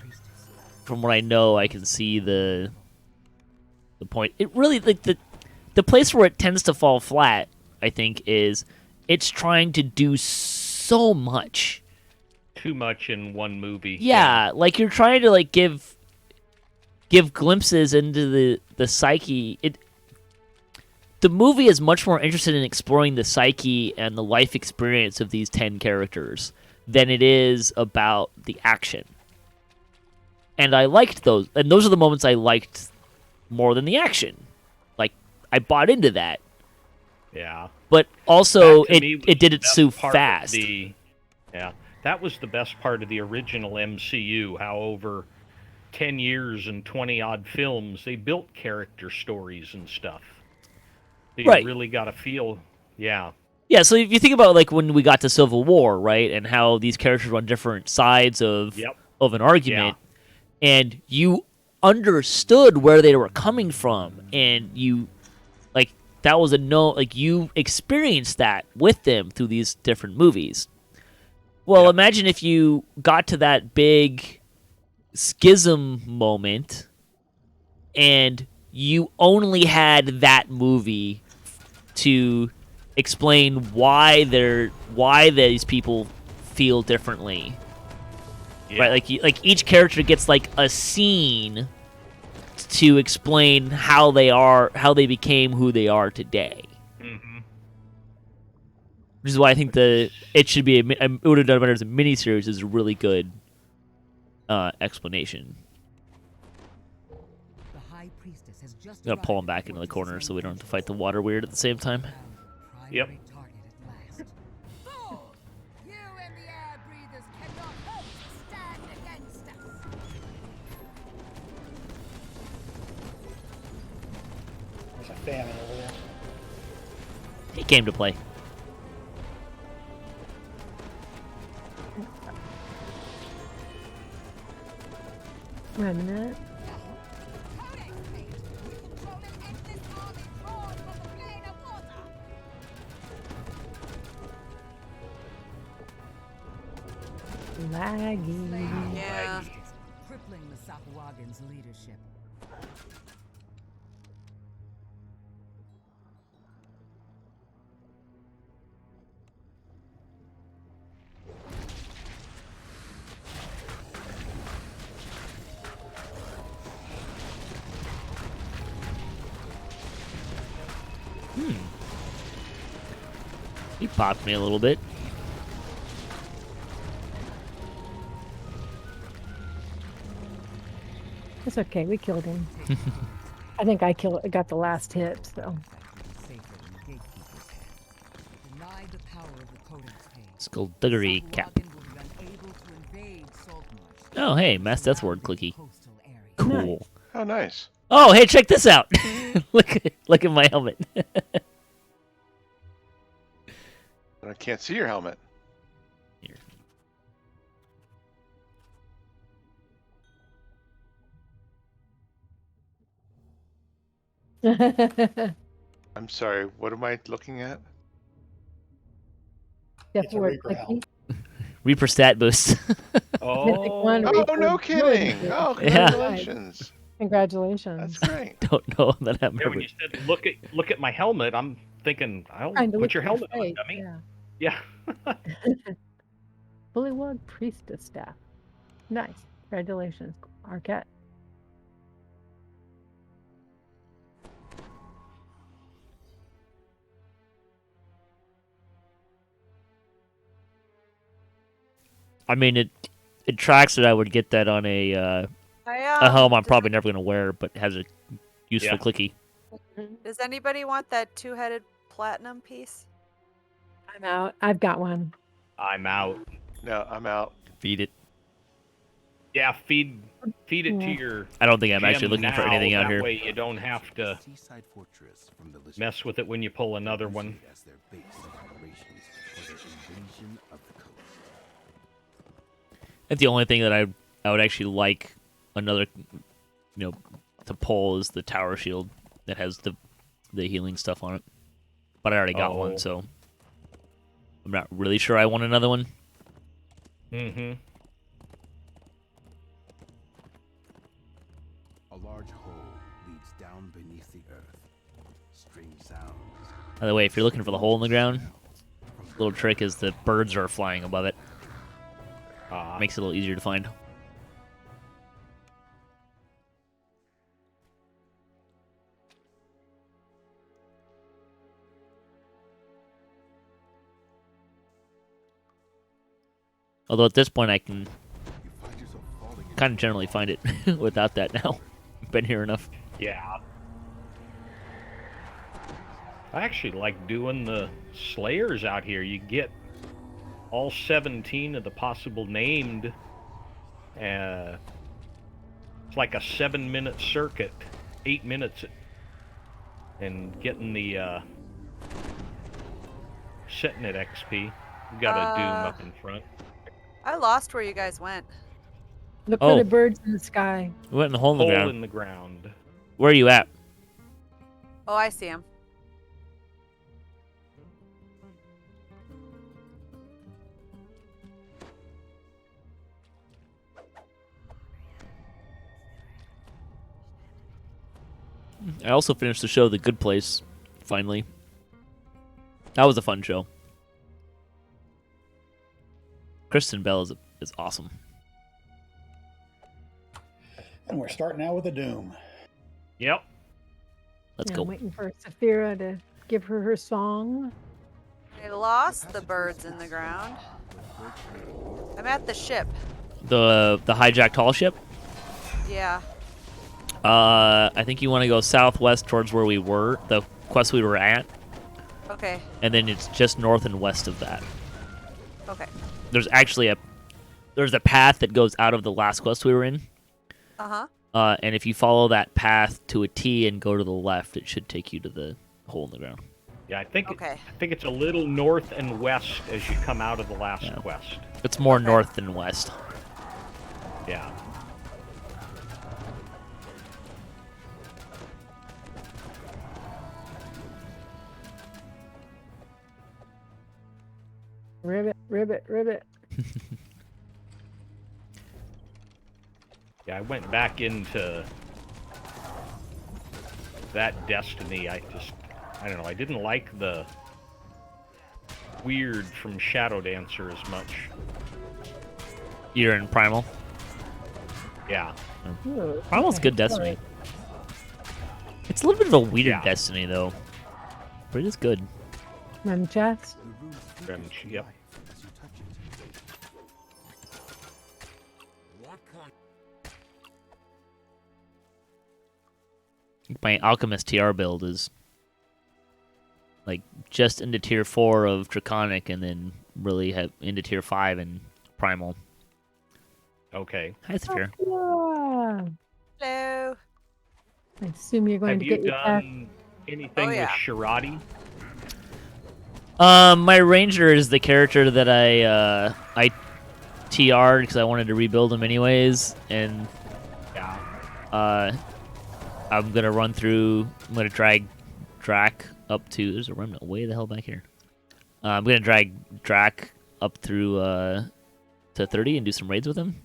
from what I know, I can see the point. It really like the place where it tends to fall flat, I think, is it's trying to do so much. Too much in one movie. Yeah, like you're trying to like give glimpses into the psyche. The movie is much more interested in exploring the psyche and the life experience of these 10 characters than it is about the action. And I liked those. And those are the moments I liked more than the action. Like, I bought into that. Yeah. But also, That, to me, it did was it the so best part of fast. Yeah. That was the best part of the original MCU, how over 10 years and 20-odd films, they built character stories and stuff. So you Right. really got to feel, yeah. Yeah, so if you think about like when we got to Civil War, right, and how these characters were on different sides of an argument, and you understood where they were coming from, and you like that was you experienced that with them through these different movies. Well, imagine if you got to that big schism moment, and you only had that movie to explain why these people feel differently, right? Like each character gets like a scene to explain how they became who they are today. Mm-hmm. Which is why I think it should be it would have done better as a miniseries. Is a really good explanation. I'm gonna pull him back into the corner so we don't have to fight the water weird at the same time. Yep. There's a famine over there. He came to play. Remnant. Laggy. Yeah. Crippling the Sahuagins' leadership. He popped me a little bit. It's okay. We killed him. I think I got the last hit. So Safer in the gatekeeper's hand. Deny the power of the Codex page. Skullduggery cap. Wagon will be unable to invade Saltmarsh. Oh, hey, Mass Death Ward clicky. Coastal area. Cool. Oh, nice. Oh, hey, check this out. look at my helmet. But I can't see your helmet. Here. I'm sorry. What am I looking at? It's a Reaper helm. Reaper stat boost. Oh, one. Oh, Reaper no really kidding! good. Oh, Yeah. congratulations! Congratulations. That's great. Don't know that I'm yeah, when you said look at my helmet, I'm thinking, I'll Trying to put look your at helmet on, face, dummy. Yeah. Yeah. Bullywug Priestess staff. Nice. Congratulations, Arquette. I mean, it tracks that I would get that on a helm I'm probably never gonna wear, but has a useful Yeah. clicky. Does anybody want that two-headed platinum piece? I'm out. I've got one. I'm out. No, I'm out. Feed it. Yeah, feed it to Yeah. your I don't think I'm gem actually looking for now, anything out that here. way you don't have to Seaside fortress from the List mess with it when you pull another one. as their base of operations for their invasion of the coast. That's the only thing that I would actually like another, to pull is the tower shield that has the healing stuff on it. But I already got Oh. one, so I'm not really sure I want another one. Mm-hmm. A large hole leads down beneath the earth. Strange sounds. By the way, if you're looking for the hole in the ground, little trick is the birds are flying above it. Makes it a little easier to find. Although at this point I can You find yourself falling into kind of generally find it without that now. Been here enough. Yeah. I actually like doing the Slayers out here. You get all 17 of the possible named. It's like a 7-minute circuit, 8 minutes, and getting the setting at XP. You got a Doom up in front. I lost where you guys went. Look Oh. for the birds in the sky. We went in the hole in the Hole ground. in the ground. Where are you at? Oh, I see him. I also finished the show The Good Place, finally. That was a fun show. Kristen Bell is awesome. And we're starting out with a Doom. Yep. Let's Yeah, go. I'm waiting for Saphira to give her song. I lost the birds in the ground. I'm at the ship. The hijacked hall ship. Yeah. I think you want to go southwest towards where we were, the quest we were at, Okay. and then it's just north and west of that. Okay. There's actually there's a path that goes out of the last quest we were in. Uh-huh. And if you follow that path to a T and go to the left, it should take you to the hole in the ground. Yeah, I think Okay. I think it's a little north and west as you come out of the last Yeah. quest. It's more Okay. north than west. Yeah. Ribbit, ribbit, ribbit. Yeah, I went back into that Destiny. I don't know, I didn't like the weird from Shadow Dancer as much. You're in Primal. Yeah. Ooh, Primal's okay, good Destiny. alright. It's a little bit of a weird Yeah. Destiny, though. but it is good. Rem chest. The room feels Rem- yep. alive as you touch it. My Alchemist TR build is like just into tier 4 of Draconic, and then really have into tier 5 and Primal. Okay. Hi, Saphir. Yeah. Hello. I assume you're going Have to you get your pack. done anything Oh, yeah. with Shirati? My Ranger is the character that I TR'd because I wanted to rebuild him anyways, and Yeah. I'm gonna run through. I'm gonna drag Drac up to. There's a remnant way the hell back here. I'm gonna drag Drac up through to 30 and do some raids with him.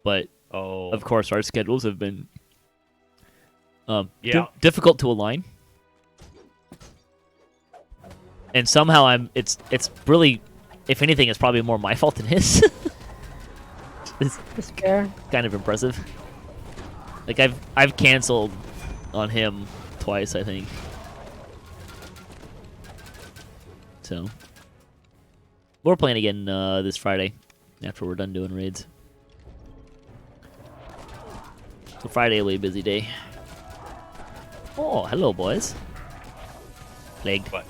But Oh. of course, our schedules have been Yeah. difficult to align. And somehow it's really, if anything, it's probably more my fault than his. It's Despair. kind of impressive. Like I've canceled on him twice, I think. So we're playing again this Friday after we're done doing raids. So Friday will be a busy day. Oh, hello, boys. Plagued. But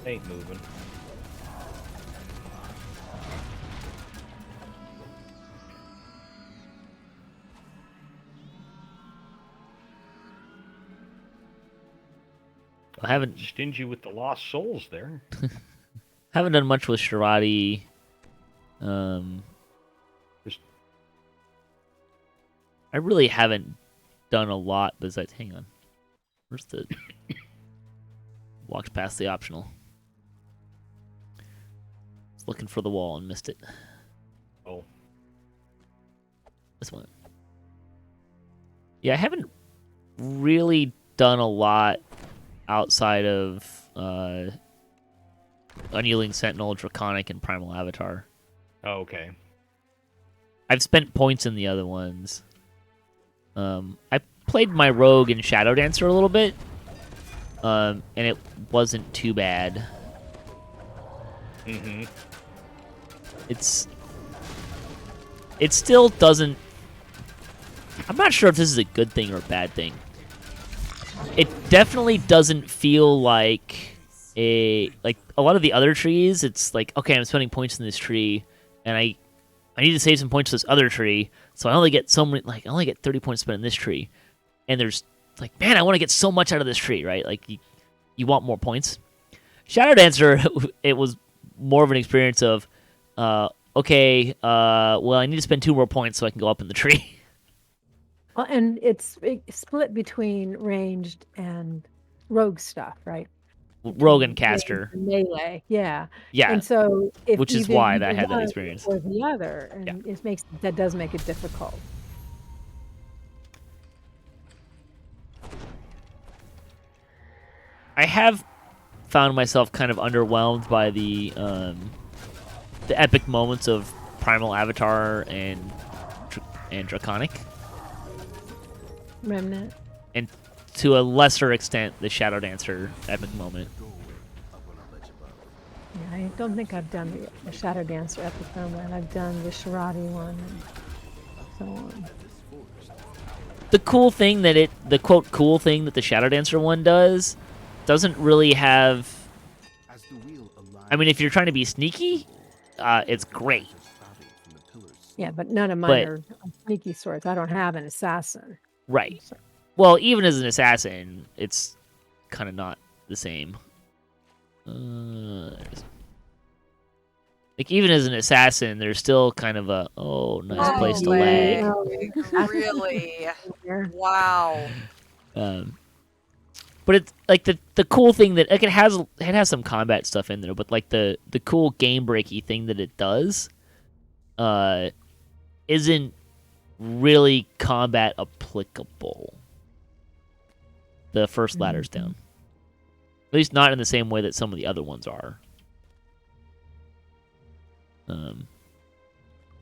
ain't moving. I haven't Stingy with the lost souls there. done much with Shirati. Just- I really haven't done a lot besides. Hang on, where's the walked past the optional? Was looking for the wall and missed it. Oh. This one. Yeah, I haven't really done a lot outside of Unyielding Sentinel, Draconic, and Primal Avatar. Oh, okay. I've spent points in the other ones. I played my Rogue and Shadow Dancer a little bit, and it wasn't too bad. Mm-hmm. It still doesn't. I'm not sure if this is a good thing or a bad thing. It definitely doesn't feel like a lot of the other trees. It's like, okay, I'm spending points in this tree, and I need to save some points to this other tree, so I only get so many. Like I only get 30 points spent in this tree, and there's like, man, I want to get so much out of this tree, right? Like you want more points. Shadow Dancer, it was more of an experience of, okay, well, I need to spend 2 more points so I can go up in the tree. Well, and it's split between ranged and rogue stuff, right? Rogue and caster. Ranged and melee, yeah. Yeah, And so, if which is either why you that do had that one experience. or the other, and Yeah. that does make it difficult. I have found myself kind of underwhelmed by the epic moments of Primal Avatar and Draconic, Remnant. and to a lesser extent the Shadow Dancer epic moment. Yeah, I don't think I've done the Shadow Dancer epic moment. I've done the Shirati one and so on. The cool thing that the quote cool thing that the Shadow Dancer one doesn't really have. I mean, if you're trying to be sneaky, it's great. Yeah, but none of mine are sneaky sorts. I don't have an assassin. Right. Well, even as an assassin, it's kind of not the same. Like even as an assassin, there's still kind of a nice place to lag. Really? Wow. But it's like the cool thing that like it has some combat stuff in there, but like the cool game breaky thing that it does, isn't really combat applicable. The first ladder's down. At least not in the same way that some of the other ones are.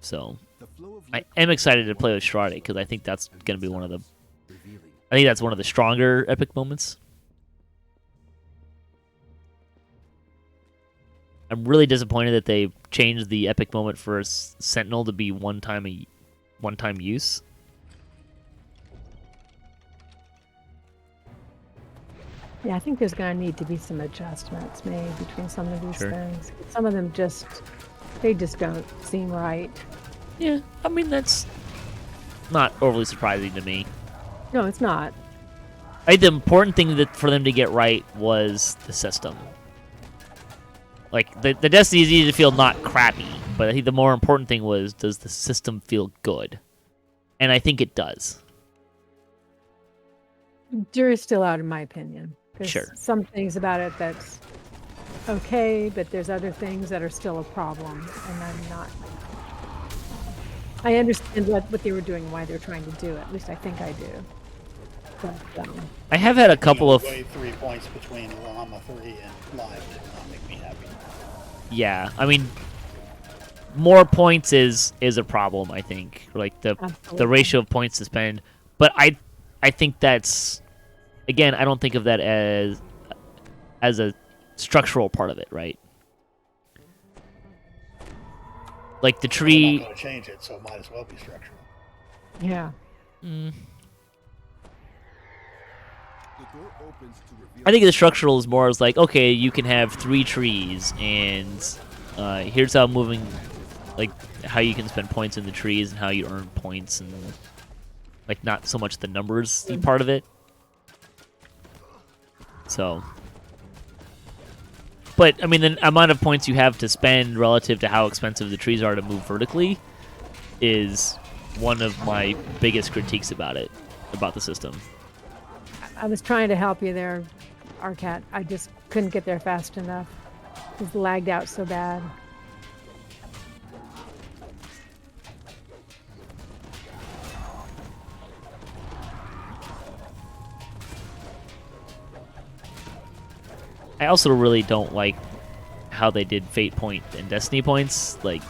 So I am excited to play with Shirati because I think that's going to be one of the stronger epic moments. I'm really disappointed that they changed the epic moment for a Sentinel to be one-time use. Yeah, I think there's going to need to be some adjustments made between some of these Sure. things. Some of them they just don't seem right. Yeah, I mean, that's not overly surprising to me. No, it's not. I think the important thing for them to get right was the system. Like, the Destinies needed to feel not crappy, but I think the more important thing was, does the system feel good? And I think it does. Jury's still out, in my opinion. There's Sure. some things about it that's okay, but there's other things that are still a problem, and I'm not. I understand what they were doing and why they're trying to do it. At least I think I do. But, I have had a couple of... Way 3 points between Llama 3 and Live did not make me happy. Yeah, I mean, more points is a problem, I think. Like, the Absolutely. ratio of points to spend. But I think that's... Again, I don't think of that as a structural part of it, right? Like the They're tree. not going to change it, so it might as well be structural. yeah. The door opens to reveal I think the structural is more as like, okay, you can have 3 trees, and here's how moving, like how you can spend points in the trees and how you earn points, and like not so much the numbers part of it. So, but I mean, the amount of points you have to spend relative to how expensive the trees are to move vertically is one of my biggest critiques about the system. I was trying to help you there, Arcat. I just couldn't get there fast enough. It was lagged out so bad. I also really don't like how they did Fate Point and Destiny Points. Like,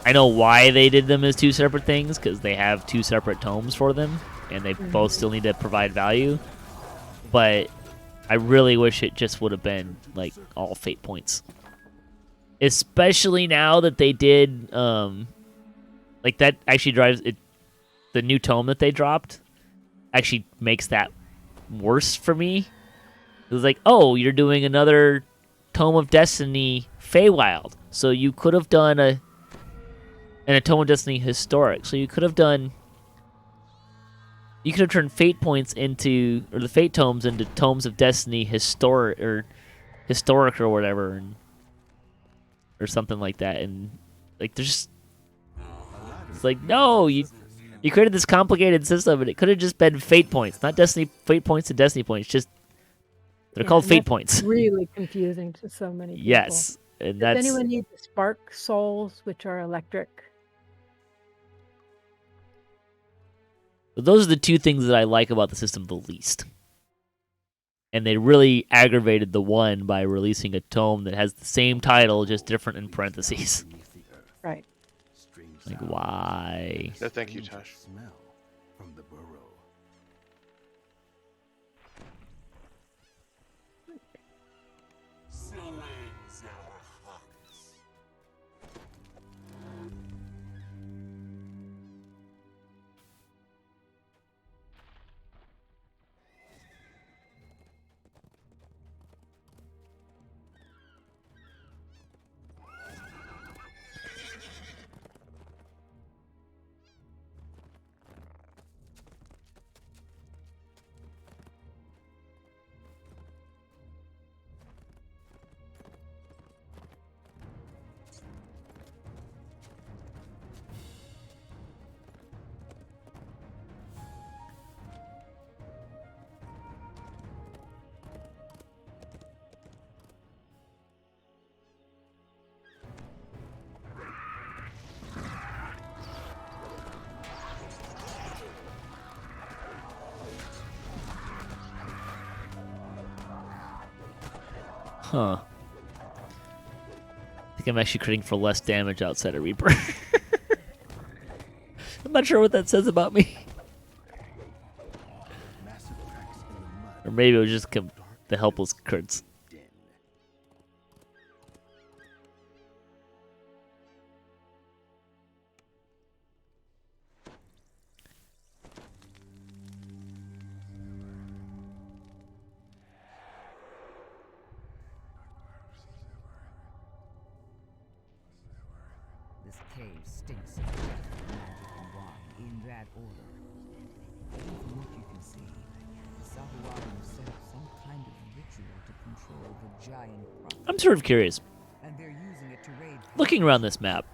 I know why they did them as 2 separate things, because they have 2 separate tomes for them, and they both still need to provide value. But I really wish it just would have been, like, all Fate Points. Especially now that they did, like, that actually drives it. The new tome that they dropped actually makes that worse for me. It was like, oh, you're doing another Tome of Destiny Feywild. So you could have done a Tome of Destiny Historic. So you could have turned Fate Points into, or the Fate Tomes into Tomes of Destiny Historic or whatever, or something like that. And like, it's like, no, you created this complicated system, and it could have just been Fate Points, not Fate Points and Destiny Points. Just they're called and Fate that's Points. Really confusing to so many people. Yes, and Does that's anyone need the spark souls, which are electric? those are the 2 things that I like about the system the least. And they really aggravated the one by releasing a tome that has the same title, just different in parentheses. beneath the earth. Right. Strange Like, sound. why? No, thank you, Strange Tosh. Smell from the burrow. Huh. I think I'm actually critting for less damage outside of Reaper. I'm not sure what that says about me. Massive cracks in the mud. Or maybe it was just the helpless crits. Den. This cave stinks of death, magic, and wine in that order. From what you can see, the Sahuagin set up some kind of ritual to control the giant prophet, I'm sort of curious. and they're using it to raid. Looking around this map,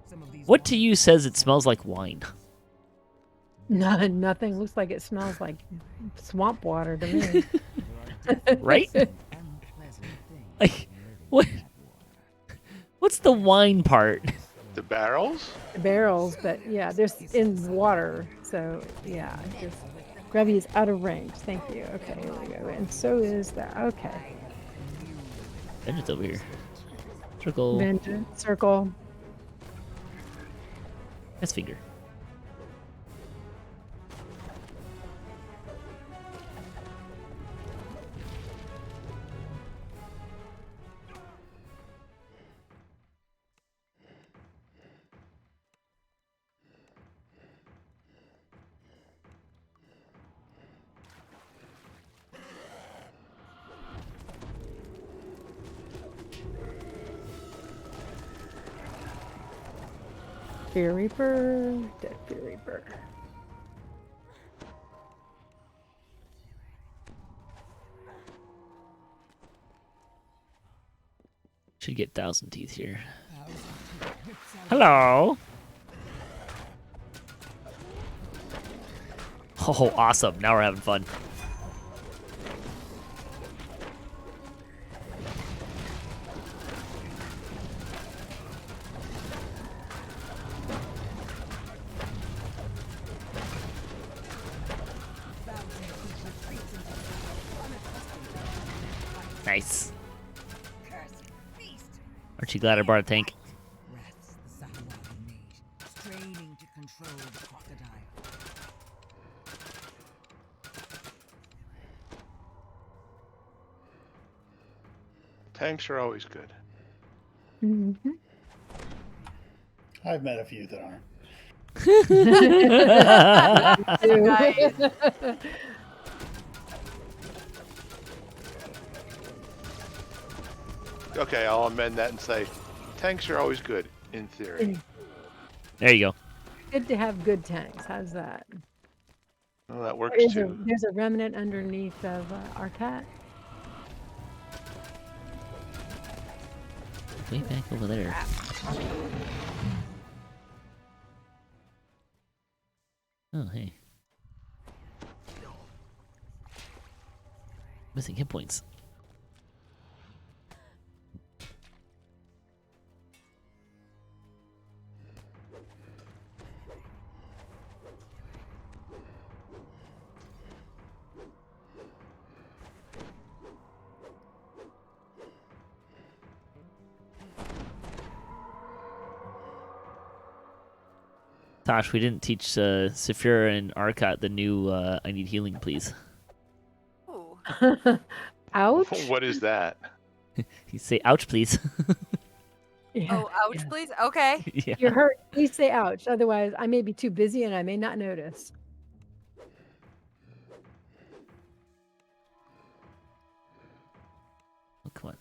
Some of these what to you wines says it smells like wine? Nothing looks like it smells like swamp water to me. Right? unpleasant things Like, living what? in that water. What's the wine part? The barrels? Barrels, but yeah, there's in water. So yeah, just Grubby is out of range. Thank you. Okay, here we go. And so is that. Okay. Vengeance over here. Circle. Vengeance, circle. That's finger. Fear Reaper, dead Fear Reaper. Should get 1,000 teeth here. Hello. Oh, awesome. Now we're having fun. Nice. Aren't you glad I brought a tank? Rats, the Sahuagin mage, straining to control the crocodile. Tanks are always good. Mm-hmm. I've met a few that aren't. Okay, I'll amend that and say, tanks are always good, in theory. There you go. Good to have good tanks. How's that? Well, that works There's too. there's a remnant underneath of our cat. Way back over there. Oh, hey. Missing hit points. Tosh, we didn't teach Saphira and Arcot the new I need healing, please. Ooh. Ouch. What is that? You say ouch, please. Yeah. Oh, ouch, please. Okay. Yeah. You're hurt. Please say ouch. Otherwise, I may be too busy and I may not notice. Oh, come on.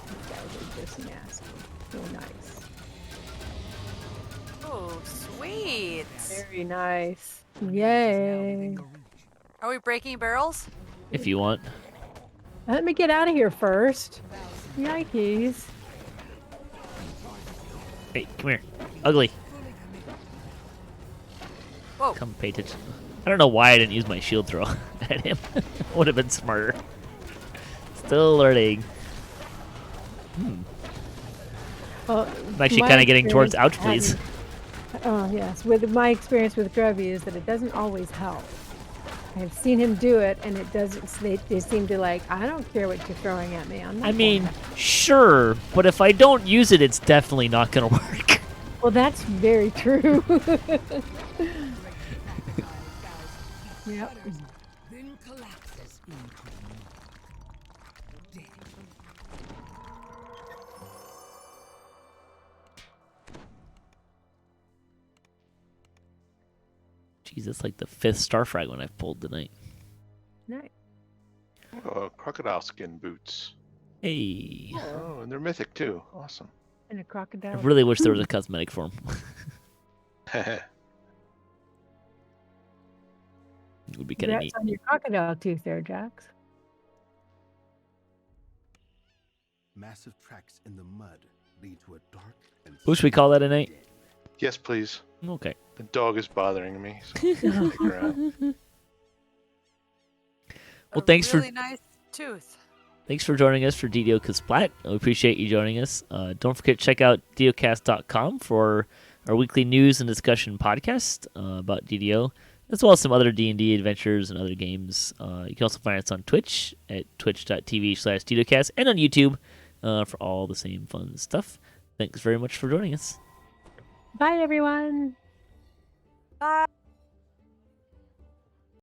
These guys are just nasty. Oh, nice. Oh, sweet. Very nice. Yay. Are we breaking barrels? If you want. Let me get out of here first. Yikes. Hey, come here. Ugly. Whoa. Come pay attention. I don't know why I didn't use my shield throw at him. Would have been smarter. Still learning. Well, I'm actually my kind of getting towards experience ouch, please. Oh, yes. With my experience with Grubby is that it doesn't always help. I've seen him do it, and it doesn't. They seem to like, I don't care what you're throwing at me. I'm not I going mean, back." sure, but if I don't use it, it's definitely not going to work. Well, that's very true. Yep. Then collapses into death. Jeez, that's like the 5th star fragment I've pulled tonight. Nice. Oh, crocodile skin boots. Hey. Oh, and they're mythic too. Awesome. And a I crocodile. really wish there was a cosmetic form. It would be kind of neat. Congrats on your crocodile tooth there, Jax. Massive tracks in the mud lead to a dark and What should we call that a night? Yes, please. Okay. The dog is bothering me. So take her out. Well, thanks really nice tooth. Thanks for joining us for DDOCaSplat. We appreciate you joining us. Don't forget to check out DDOCast.com for our weekly news and discussion podcast about DDO, as well as some other D&D adventures and other games. You can also find us on Twitch at twitch.tv/DDOCast and on YouTube for all the same fun stuff. Thanks very much for joining us. Bye, everyone.